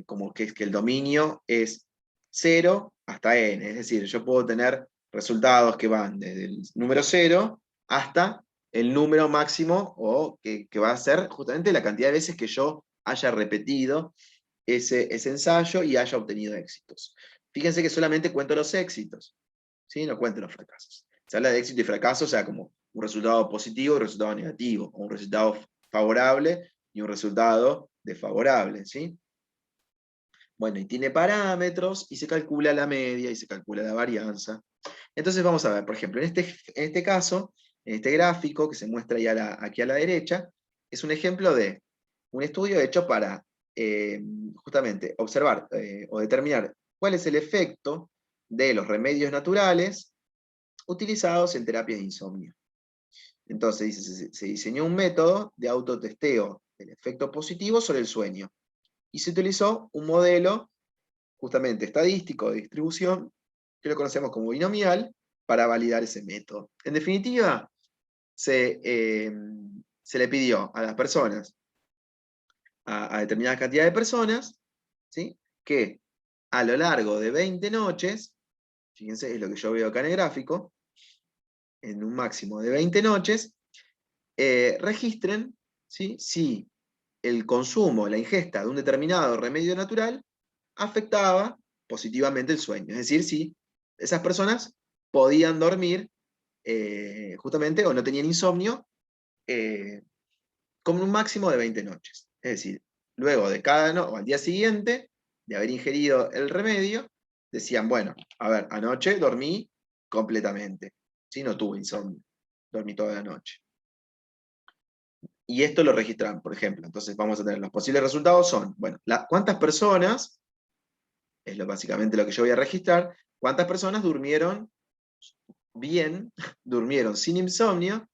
como que el dominio es 0 hasta n, es decir, yo puedo tener resultados que van desde el número 0 hasta el número máximo, o que va a ser justamente la cantidad de veces que yo haya repetido ese ensayo y haya obtenido éxitos. Fíjense que solamente cuento los éxitos, ¿sí? No cuento los fracasos. Se habla de éxito y fracaso, o sea, como un resultado positivo y un resultado negativo, o un resultado favorable y un resultado desfavorable, ¿sí? Bueno, y tiene parámetros, y se calcula la media, y se calcula la varianza. Entonces vamos a ver, por ejemplo, en este caso, en este gráfico que se muestra ahí aquí a la derecha, es un ejemplo de un estudio hecho para justamente observar o determinar cuál es el efecto de los remedios naturales utilizados en terapias de insomnio. Entonces se diseñó un método de autotesteo del efecto positivo sobre el sueño, y se utilizó un modelo justamente estadístico de distribución, que lo conocemos como binomial, para validar ese método. En definitiva, se le pidió a las personas, a determinada cantidad de personas, ¿sí? Que a lo largo de 20 noches, fíjense, es lo que yo veo acá en el gráfico, en un máximo de 20 noches, registren, ¿sí? Si el consumo, la ingesta de un determinado remedio natural afectaba positivamente el sueño. Es decir, si esas personas podían dormir justamente, o no tenían insomnio, con un máximo de 20 noches. Es decir, luego de cada noche, o al día siguiente de haber ingerido el remedio, decían, bueno, a ver, anoche dormí completamente, ¿sí? No tuve insomnio, dormí toda la noche. Y esto lo registran, por ejemplo. Entonces vamos a tener los posibles resultados son, bueno, ¿cuántas personas, es básicamente lo que yo voy a registrar, cuántas personas durmieron bien, durmieron sin insomnio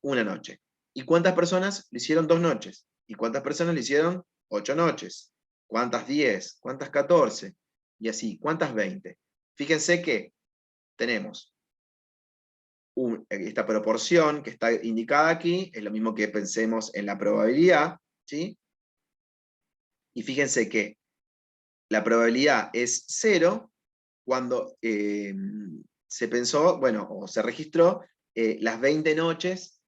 una noche? ¿Y cuántas personas lo hicieron 2 noches? ¿Y cuántas personas lo hicieron 8 noches? ¿Cuántas 10? ¿Cuántas 14? Y así, ¿cuántas 20? Fíjense que tenemos esta proporción que está indicada aquí, es lo mismo que pensemos en la probabilidad, ¿sí? Y fíjense que la probabilidad es 0 cuando se pensó, bueno, o se registró las 20 noches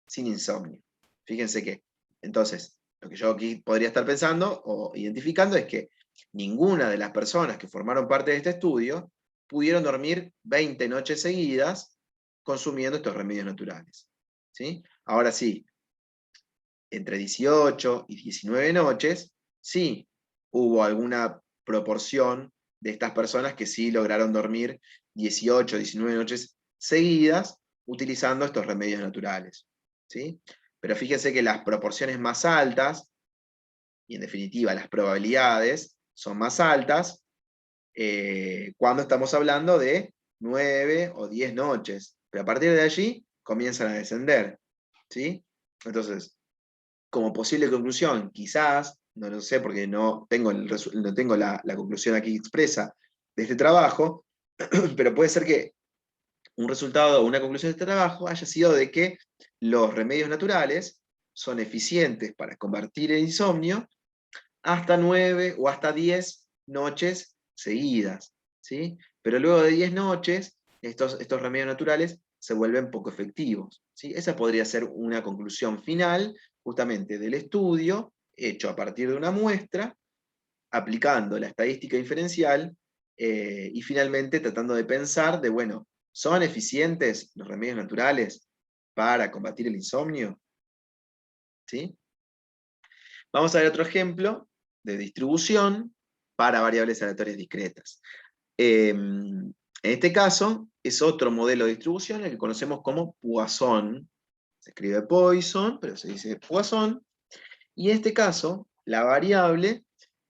sin insomnio. Fíjense que, entonces, lo que yo aquí podría estar pensando o identificando es que ninguna de las personas que formaron parte de este estudio pudieron dormir 20 noches seguidas consumiendo estos remedios naturales, ¿sí? Ahora sí, entre 18 y 19 noches, sí hubo alguna proporción de estas personas que sí lograron dormir 18, 19 noches seguidas utilizando estos remedios naturales, ¿sí? Pero fíjense que las proporciones más altas, y en definitiva las probabilidades son más altas, cuando estamos hablando de 9 o 10 noches. Pero a partir de allí comienzan a descender, ¿sí? Entonces, como posible conclusión, quizás, no lo sé porque no tengo, no tengo la conclusión aquí expresa de este trabajo, pero puede ser que un resultado o una conclusión de este trabajo haya sido de que los remedios naturales son eficientes para combatir el insomnio hasta 9 o hasta 10 noches seguidas, ¿sí? Pero luego de 10 noches, estos remedios naturales se vuelven poco efectivos, ¿sí? Esa podría ser una conclusión final, justamente del estudio, hecho a partir de una muestra, aplicando la estadística inferencial, y finalmente tratando de pensar de, bueno, ¿son eficientes los remedios naturales para combatir el insomnio? ¿Sí? Vamos a ver otro ejemplo de distribución para variables aleatorias discretas. En este caso, es otro modelo de distribución, el que conocemos como Poisson. Se escribe Poisson, pero se dice Poisson. Y en este caso, la variable,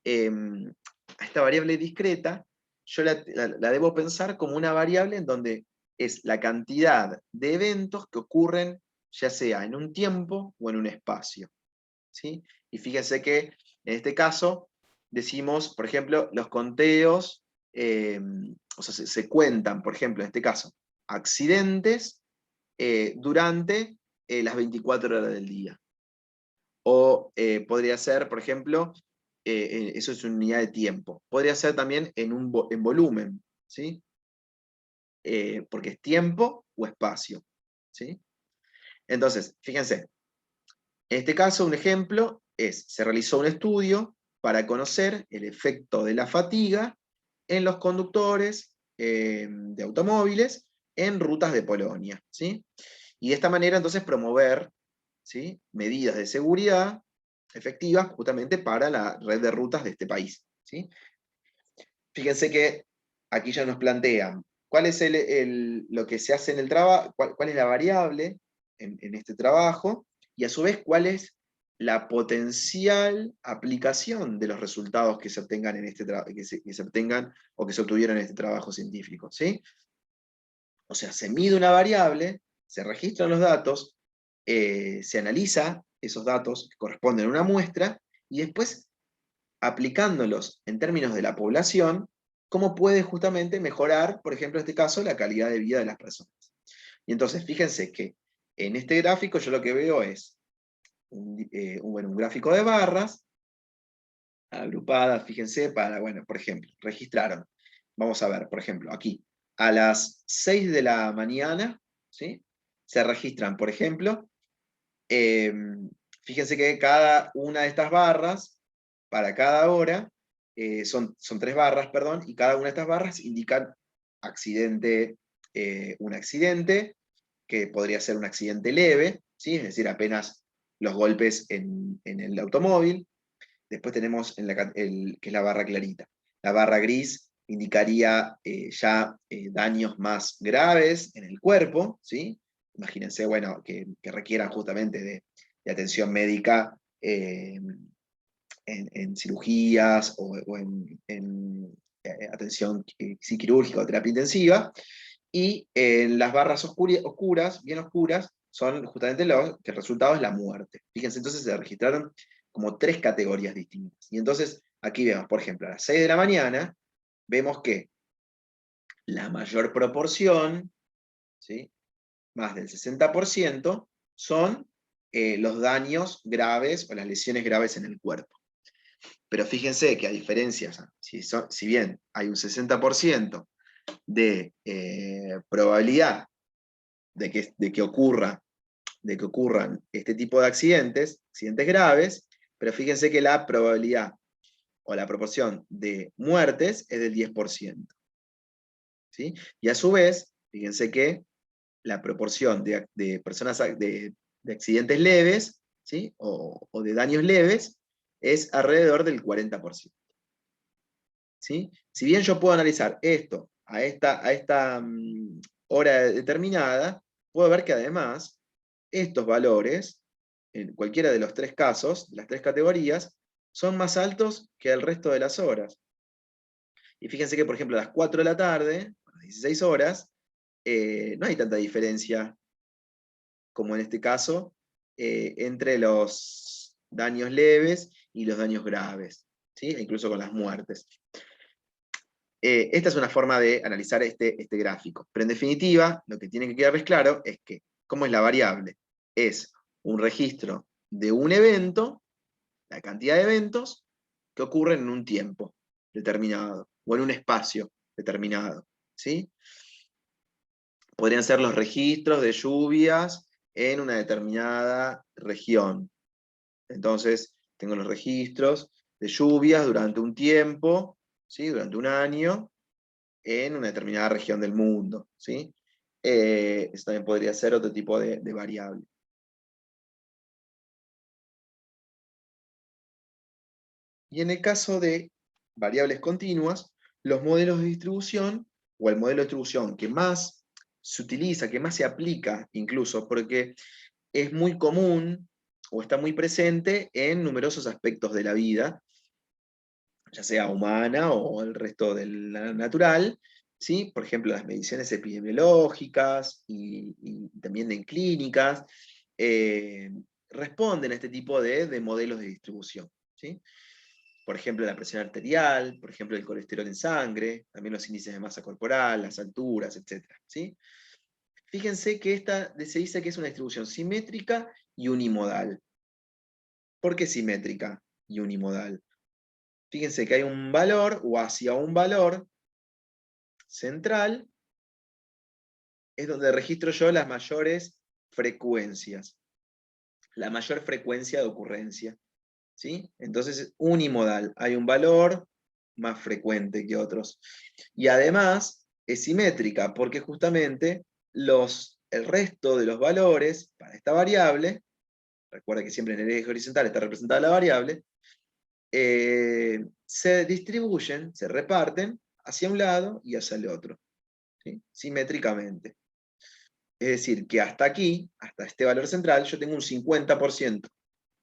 esta variable discreta, yo la debo pensar como una variable en donde es la cantidad de eventos que ocurren ya sea en un tiempo o en un espacio, ¿sí? Y fíjense que en este caso decimos, por ejemplo, los conteos, o sea, se cuentan, por ejemplo, en este caso, accidentes durante las 24 horas del día. O podría ser, por ejemplo, eso es una unidad de tiempo. Podría ser también en volumen, ¿sí? Porque es tiempo o espacio, ¿sí? Entonces, fíjense, en este caso un ejemplo es, se realizó un estudio para conocer el efecto de la fatiga en los conductores de automóviles en rutas de Polonia, ¿sí? Y de esta manera entonces promover, ¿sí?, medidas de seguridad efectivas justamente para la red de rutas de este país, ¿sí? Fíjense que aquí ya nos plantean cuál es lo que se hace en el trabajo, cuál es la variable en este trabajo, y a su vez cuál es la potencial aplicación de los resultados que se obtengan en este que se obtengan o que se obtuvieron en este trabajo científico, ¿sí? O sea, se mide una variable, se registran los datos, se analiza esos datos que corresponden a una muestra, y después, aplicándolos en términos de la población, cómo puede justamente mejorar, por ejemplo, en este caso, la calidad de vida de las personas. Y entonces, fíjense que en este gráfico yo lo que veo es un gráfico de barras agrupadas, fíjense, para, bueno, por ejemplo, registraron, vamos a ver, por ejemplo, aquí, a las 6 de la mañana, ¿sí?, se registran, por ejemplo, fíjense que cada una de estas barras, para cada hora, son 3 barras, perdón, y cada una de estas barras indican accidente, un accidente, que podría ser un accidente leve, ¿sí?, es decir, apenas los golpes en el automóvil. Después tenemos que es la barra clarita. La barra gris indicaría ya daños más graves en el cuerpo, ¿sí? Imagínense, bueno, que requieran justamente de atención médica en cirugías o en atención sí, quirúrgica o terapia intensiva. Y las barras oscuras, bien oscuras, son justamente que el resultado es la muerte. Fíjense, entonces se registraron como 3 categorías distintas. Y entonces aquí vemos, por ejemplo, a las 6 de la mañana, vemos que la mayor proporción, ¿sí?, más del 60%, son los daños graves o las lesiones graves en el cuerpo. Pero fíjense que a diferencia, si bien hay un 60% de probabilidad de que ocurran este tipo de accidentes graves, pero fíjense que la probabilidad o la proporción de muertes es del 10%. ¿Sí? Y a su vez, fíjense que la proporción de personas de accidentes leves, ¿sí?, o de daños leves es alrededor del 40%. ¿Sí? Si bien yo puedo analizar esto a esta hora determinada, puedo ver que además estos valores, en cualquiera de los 3 casos, de las 3 categorías, son más altos que el resto de las horas. Y fíjense que, por ejemplo, a las 4 de la tarde, a las 16 horas, no hay tanta diferencia como en este caso entre los daños leves y los daños graves, ¿sí?, e incluso con las muertes. Esta es una forma de analizar este gráfico. Pero en definitiva, lo que tiene que quedarles claro es que, ¿cómo es la variable? Es un registro de un evento, la cantidad de eventos que ocurren en un tiempo determinado, o en un espacio determinado, ¿sí? Podrían ser los registros de lluvias en una determinada región. Entonces, tengo los registros de lluvias durante un tiempo, ¿sí?, durante un año, en una determinada región del mundo, ¿sí? Eso también podría ser otro tipo de variable. Y en el caso de variables continuas, los modelos de distribución, o el modelo de distribución que más se utiliza, que más se aplica incluso, porque es muy común o está muy presente en numerosos aspectos de la vida, ya sea humana o el resto de la natural, ¿sí? Por ejemplo, las mediciones epidemiológicas y también en clínicas, responden a este tipo de modelos de distribución, ¿sí? por ejemplo, la presión arterial, por ejemplo, el colesterol en sangre, también los índices de masa corporal, las alturas, etc. ¿Sí? Fíjense que esta se dice que es una distribución simétrica y unimodal. ¿Por qué simétrica y unimodal? Fíjense que hay un valor, o hacia un valor central, es donde registro yo las mayores frecuencias, la mayor frecuencia de ocurrencia. ¿Sí? Entonces es unimodal, hay un valor más frecuente que otros. Y además es simétrica, porque justamente el resto de los valores para esta variable, recuerda que siempre en el eje horizontal está representada la variable, se distribuyen, se reparten hacia un lado y hacia el otro, ¿sí? Simétricamente. Es decir, que hasta aquí, hasta este valor central, yo tengo un 50%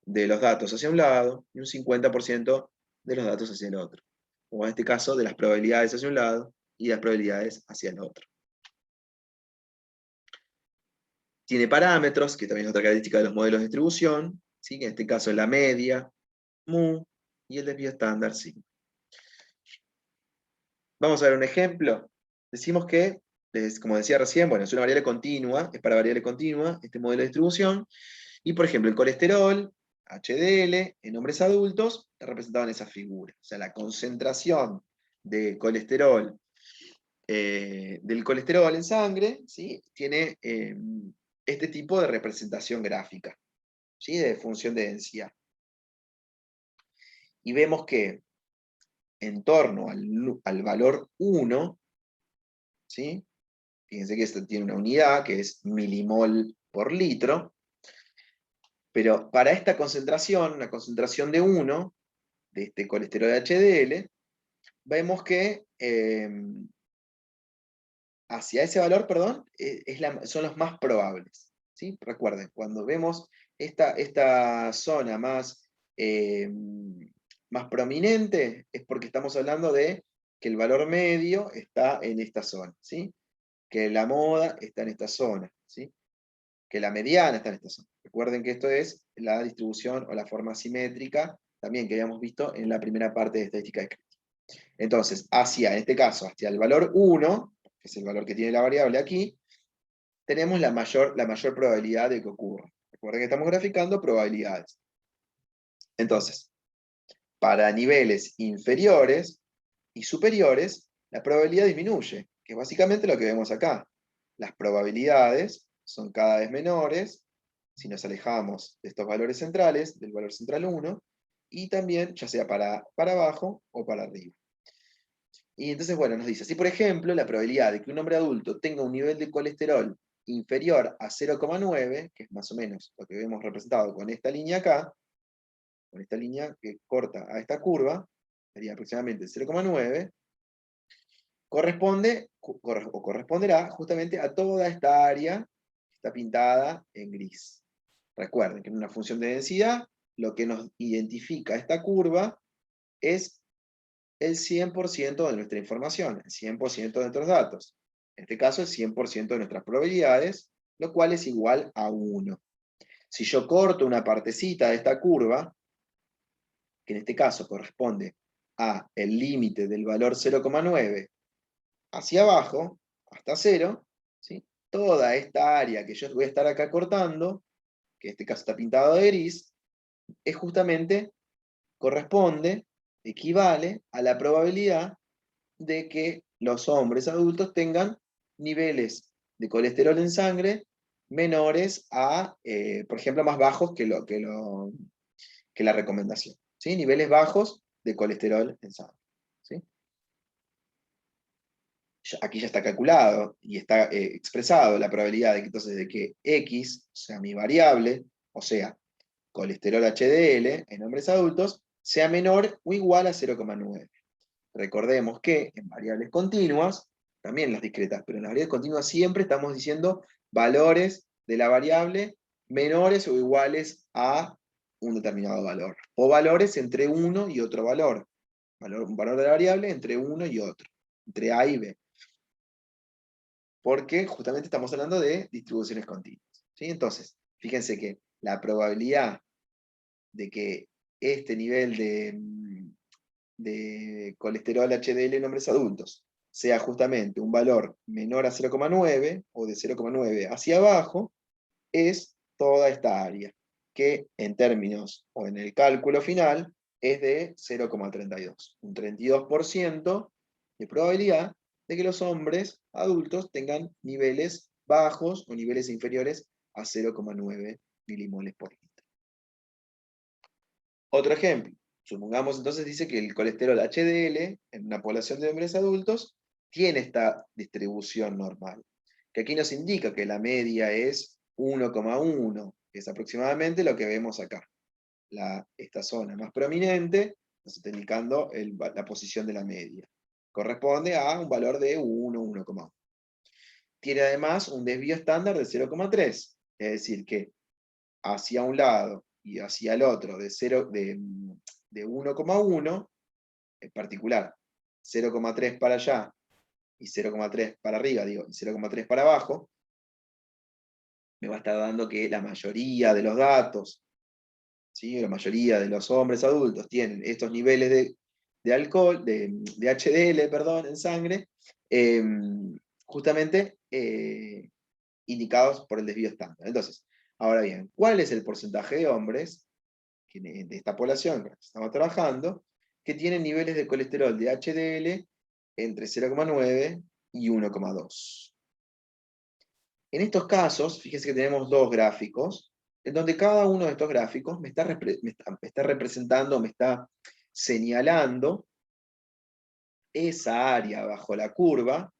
de los datos hacia un lado y un 50% de los datos hacia el otro. O en este caso, de las probabilidades hacia un lado y las probabilidades hacia el otro. Tiene parámetros, que también es otra característica de los modelos de distribución, ¿sí? Que en este caso es la media, mu, y el desvío estándar, sigma. Vamos a ver un ejemplo. Decimos que, como decía recién, bueno, es una variable continua, es para variable continua, este modelo de distribución, y por ejemplo, el colesterol, HDL, en hombres adultos, está representado en esa figura. O sea, la concentración de colesterol, del colesterol en sangre, ¿sí? Tiene este tipo de representación gráfica, ¿sí? De función de densidad. Y vemos que en torno al valor 1, ¿sí? Fíjense que esto tiene una unidad que es milimol por litro, pero para esta concentración, una concentración de 1, de este colesterol HDL, vemos que hacia ese valor, perdón, son los más probables. ¿Sí? Recuerden, cuando vemos esta zona más prominente, es porque estamos hablando de que el valor medio está en esta zona, ¿sí? Que la moda está en esta zona, ¿sí? Que la mediana está en esta zona. Recuerden que esto es la distribución o la forma simétrica, también que habíamos visto en la primera parte de estadística descriptiva. Entonces, en este caso, hacia el valor 1, que es el valor que tiene la variable aquí, tenemos la mayor probabilidad de que ocurra. Recuerden que estamos graficando probabilidades. Entonces, para niveles inferiores y superiores, la probabilidad disminuye, que es básicamente lo que vemos acá. Las probabilidades son cada vez menores si nos alejamos de estos valores centrales, del valor central 1, y también ya sea para abajo o para arriba. Y entonces, bueno, nos dice, si por ejemplo la probabilidad de que un hombre adulto tenga un nivel de colesterol inferior a 0,9, que es más o menos lo que vemos representado con esta línea acá, con esta línea que corta a esta curva, sería aproximadamente 0,9, corresponderá justamente a toda esta área que está pintada en gris. Recuerden que en una función de densidad, lo que nos identifica esta curva es el 100% de nuestra información, el 100% de nuestros datos. En este caso, el 100% de nuestras probabilidades, lo cual es igual a 1. Si yo corto una partecita de esta curva, que en este caso corresponde a el límite del valor 0,9 hacia abajo, hasta 0, ¿sí? Toda esta área que yo voy a estar acá cortando, que en este caso está pintado de gris, es justamente, corresponde, equivale a la probabilidad de que los hombres adultos tengan niveles de colesterol en sangre menores a, por ejemplo, más bajos que la recomendación. ¿Sí? Niveles bajos de colesterol en sangre. ¿Sí? Aquí ya está calculado y está expresado la probabilidad de que, entonces, de que X, o sea, mi variable, o sea, colesterol HDL en hombres adultos, sea menor o igual a 0,9. Recordemos que en variables continuas, también las discretas, pero en las variables continuas siempre estamos diciendo valores de la variable menores o iguales a un determinado valor. O valores entre uno y otro valor. Un valor de la variable entre uno y otro. Entre A y B. Porque justamente estamos hablando de distribuciones continuas. ¿Sí? Entonces, fíjense que la probabilidad de que este nivel de colesterol HDL en hombres adultos sea justamente un valor menor a 0,9 o de 0,9 hacia abajo, es toda esta área, que en términos o en el cálculo final es de 0,32. Un 32% de probabilidad de que los hombres adultos tengan niveles bajos o niveles inferiores a 0,9 milimoles por litro. Otro ejemplo. Supongamos entonces dice que el colesterol HDL en una población de hombres adultos tiene esta distribución normal, que aquí nos indica que la media es 1,1, que es aproximadamente lo que vemos acá. Esta zona más prominente nos está indicando la posición de la media. Corresponde a un valor de 1, 1,1. Tiene además un desvío estándar de 0,3, es decir, que hacia un lado y hacia el otro de 1,1, en particular 0,3 para allá y 0,3 para arriba, digo, y 0,3 para abajo, me va a estar dando que la mayoría de los datos, ¿sí? La mayoría de los hombres adultos tienen estos niveles de alcohol, de HDL, perdón, en sangre, justamente indicados por el desvío estándar. Entonces, ahora bien, ¿cuál es el porcentaje de hombres de esta población con la que estamos trabajando que tienen niveles de colesterol de HDL entre 0,9 y 1,2? En estos casos, fíjense que tenemos dos gráficos, en donde cada uno de estos gráficos me está representando, me está señalando esa área bajo la curva,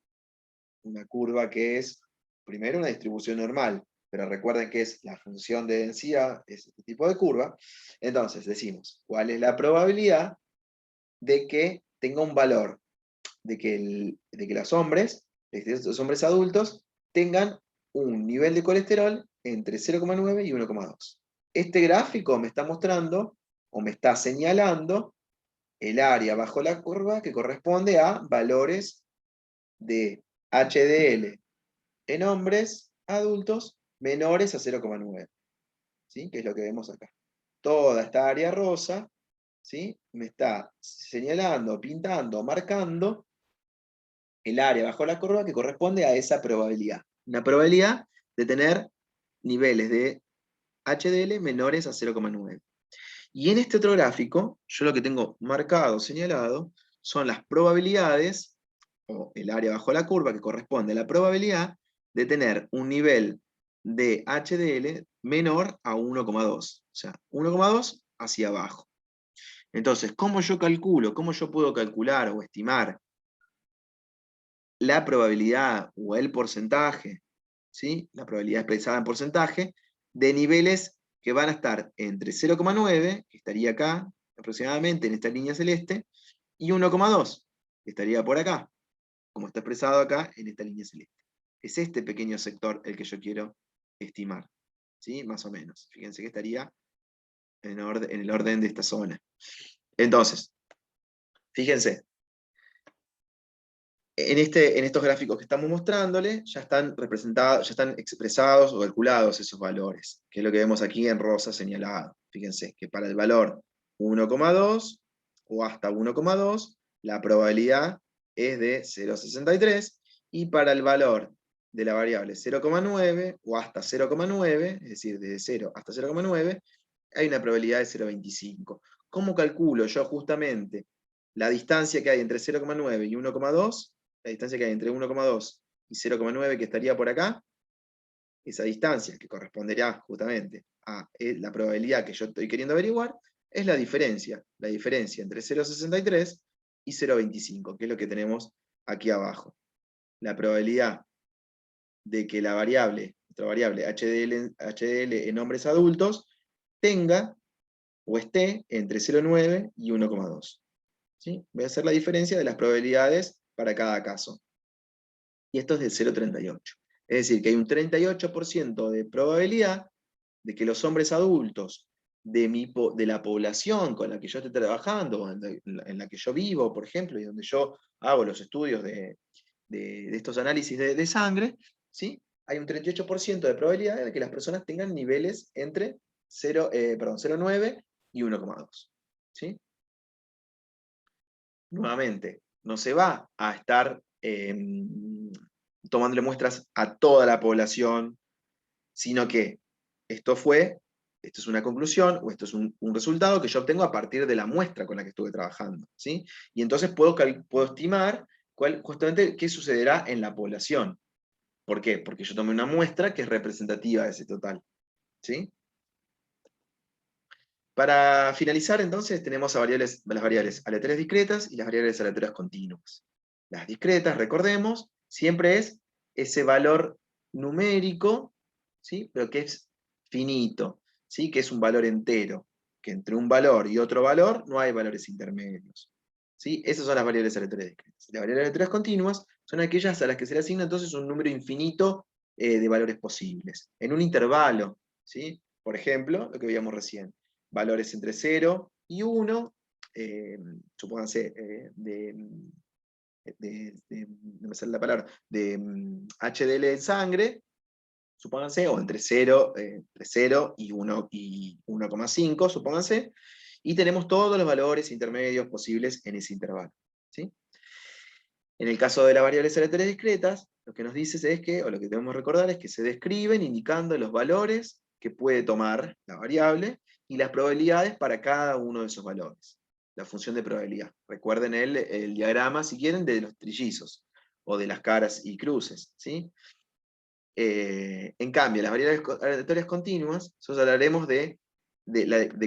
una curva que es, primero, una distribución normal, pero recuerden que es la función de densidad, es este tipo de curva. Entonces decimos, ¿cuál es la probabilidad de que tenga un valor, de que los hombres, los hombres adultos, tengan un nivel de colesterol entre 0,9 y 1,2? Este gráfico me está mostrando, o me está señalando, el área bajo la curva que corresponde a valores de HDL en hombres adultos menores a 0,9, ¿sí? Que es lo que vemos acá. Toda esta área rosa, ¿sí? Me está señalando, pintando, marcando el área bajo la curva que corresponde a esa probabilidad. Una probabilidad de tener niveles de HDL menores a 0,9. Y en este otro gráfico, yo lo que tengo marcado, señalado, son las probabilidades, o el área bajo la curva que corresponde a la probabilidad de tener un nivel de HDL menor a 1,2. O sea, 1,2 hacia abajo. Entonces, ¿cómo yo calculo, cómo yo puedo calcular o estimar la probabilidad o el porcentaje, ¿sí? La probabilidad expresada en porcentaje, de niveles que van a estar entre 0,9, que estaría acá, aproximadamente en esta línea celeste, y 1,2, que estaría por acá, como está expresado acá en esta línea celeste. Es este pequeño sector el que yo quiero estimar, ¿sí? Más o menos. Fíjense que estaría en el orden de esta zona. Entonces, fíjense, en estos gráficos que estamos mostrándoles, ya están representados, ya están expresados o calculados esos valores, que es lo que vemos aquí en rosa señalado. Fíjense que para el valor 1,2 o hasta 1,2, la probabilidad es de 0,63, y para el valor de la variable 0,9 o hasta 0,9, es decir, de 0 hasta 0,9, hay una probabilidad de 0,25. ¿Cómo calculo yo justamente la distancia que hay entre 0,9 y 1,2? La distancia que hay entre 1,2 y 0,9, que estaría por acá, esa distancia que correspondería justamente a la probabilidad que yo estoy queriendo averiguar, es la diferencia entre 0,63 y 0,25, que es lo que tenemos aquí abajo. La probabilidad de que la variable, nuestra variable HDL en hombres adultos, tenga o esté entre 0,9 y 1,2. ¿Sí? Voy a hacer la diferencia de las probabilidades para cada caso. Y esto es de 0,38. Es decir, que hay un 38% de probabilidad de que los hombres adultos de la población con la que yo esté trabajando, en la que yo vivo, por ejemplo, y donde yo hago los estudios de estos análisis de sangre, ¿sí? Hay un 38% de probabilidad de que las personas tengan niveles entre 0,9 y 1,2. ¿Sí? nuevamente, no se va a estar tomándole muestras a toda la población, sino que esto es una conclusión, o esto es un resultado que yo obtengo a partir de la muestra con la que estuve trabajando, ¿sí? Y entonces puedo estimar justamente qué sucederá en la población. ¿Por qué? Porque yo tomé una muestra que es representativa de ese total, ¿sí? Para finalizar, entonces, tenemos las variables aleatorias discretas y las variables aleatorias continuas. Las discretas, recordemos, siempre es ese valor numérico, ¿sí? Pero que es finito, ¿sí? Que es un valor entero, que entre un valor y otro valor no hay valores intermedios, ¿sí? Esas son las variables aleatorias discretas. Las variables aleatorias continuas son aquellas a las que se le asigna entonces un número infinito de valores posibles, en un intervalo, ¿sí? Por ejemplo, lo que veíamos recién, valores entre 0 y 1, supónganse, no me sale la palabra, de HDL en sangre, supónganse, o entre 0 y 1 y 1,5, supónganse, y tenemos todos los valores intermedios posibles en ese intervalo, ¿sí? En el caso de las variables aleatorias discretas, lo que nos dice es que, o lo que debemos recordar es que se describen indicando los valores que puede tomar la variable y las probabilidades para cada uno de esos valores. La función de probabilidad. Recuerden el diagrama, si quieren, de los trillizos, o de las caras y cruces, ¿sí? En cambio, las variables aleatorias continuas, nosotros hablaremos de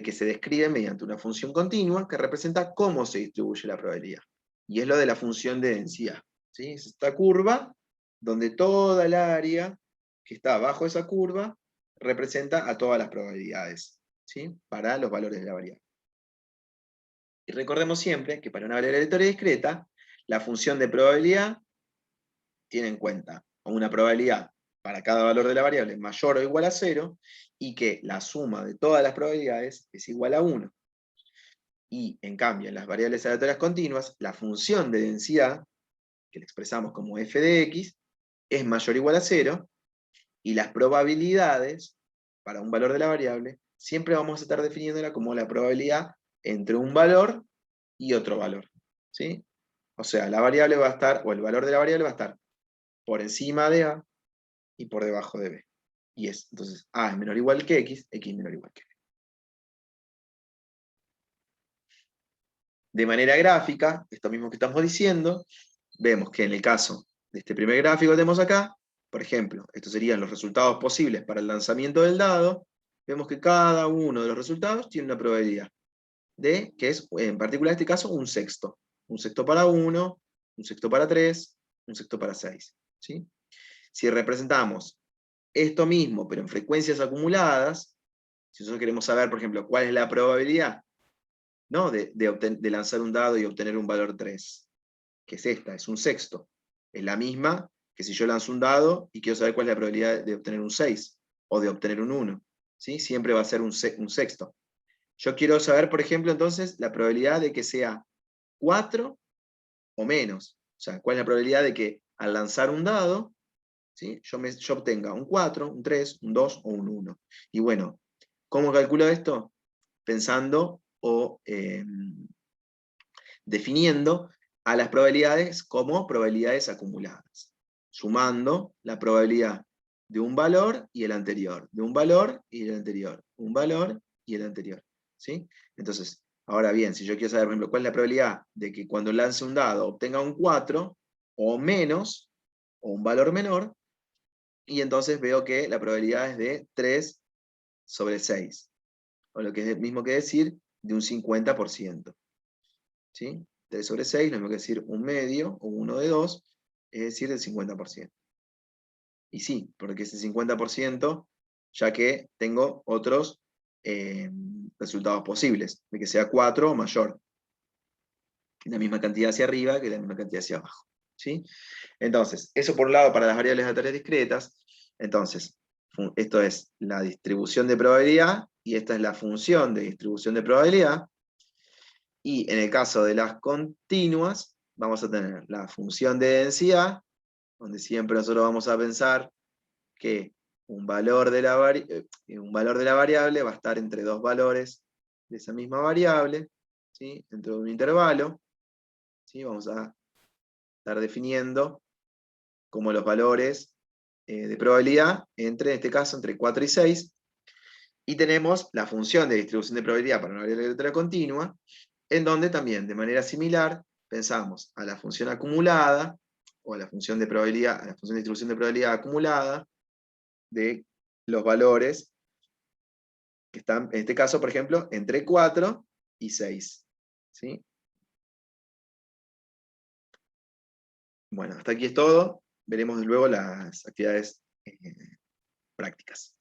que se describen mediante una función continua que representa cómo se distribuye la probabilidad. Y es lo de la función de densidad, ¿sí? Es esta curva donde toda el área que está bajo esa curva representa a todas las probabilidades, ¿sí? Para los valores de la variable. Y recordemos siempre que para una variable aleatoria discreta, la función de probabilidad tiene en cuenta una probabilidad para cada valor de la variable mayor o igual a 0, y que la suma de todas las probabilidades es igual a 1. Y en cambio, en las variables aleatorias continuas, la función de densidad, que la expresamos como f de x, es mayor o igual a 0, y las probabilidades para un valor de la variable, siempre vamos a estar definiéndola como la probabilidad entre un valor y otro valor, ¿sí? O sea, la variable va a estar, o el valor de la variable va a estar por encima de A y por debajo de B. Y entonces, A es menor o igual que X, X es menor o igual que B. De manera gráfica, esto mismo que estamos diciendo, vemos que en el caso de este primer gráfico que tenemos acá, por ejemplo, estos serían los resultados posibles para el lanzamiento del dado, vemos que cada uno de los resultados tiene una probabilidad que es, en particular en este caso, un sexto. Un sexto para 1, un sexto para 3, un sexto para 6. ¿Sí? Si representamos esto mismo, pero en frecuencias acumuladas, si nosotros queremos saber, por ejemplo, cuál es la probabilidad, ¿no? de lanzar un dado y obtener un valor 3, que es esta, es un sexto. Es la misma que si yo lanzo un dado y quiero saber cuál es la probabilidad de obtener un 6 o de obtener un 1. ¿Sí? Siempre va a ser un sexto. Yo quiero saber, por ejemplo, entonces, la probabilidad de que sea 4 o menos. O sea, cuál es la probabilidad de que al lanzar un dado, ¿sí? yo obtenga un 4, un 3, un 2 o un 1. Y bueno, ¿cómo calculo esto? Pensando o definiendo a las probabilidades como probabilidades acumuladas, sumando la probabilidad de un valor y el anterior, de un valor y el anterior, un valor y el anterior. ¿Sí? Entonces, ahora bien, si yo quiero saber, por ejemplo, cuál es la probabilidad de que cuando lance un dado obtenga un 4 o menos, o un valor menor, y entonces veo que la probabilidad es de 3 sobre 6, o lo que es el mismo que decir de un 50%. ¿Sí? 3 sobre 6, lo mismo que decir un medio, o 1 de 2, es decir, el 50%. Y sí, porque es el 50%, ya que tengo otros resultados posibles, de que sea 4 o mayor. La misma cantidad hacia arriba que la misma cantidad hacia abajo. ¿Sí? Entonces, eso por un lado para las variables aleatorias discretas. Entonces, esto es la distribución de probabilidad, y esta es la función de distribución de probabilidad. Y en el caso de las continuas, vamos a tener la función de densidad, donde siempre nosotros vamos a pensar que un valor de la variable va a estar entre dos valores de esa misma variable, ¿sí? Dentro de un intervalo. ¿sí? Vamos a estar definiendo como los valores de probabilidad, en este caso, entre 4 y 6, y tenemos la función de distribución de probabilidad para una variable aleatoria continua, en donde también, de manera similar, pensamos a la función acumulada, o a la función de probabilidad, a la función de distribución de probabilidad acumulada, de los valores que están, en este caso, por ejemplo, entre 4 y 6. ¿Sí? Bueno, hasta aquí es todo. Veremos luego las actividades prácticas.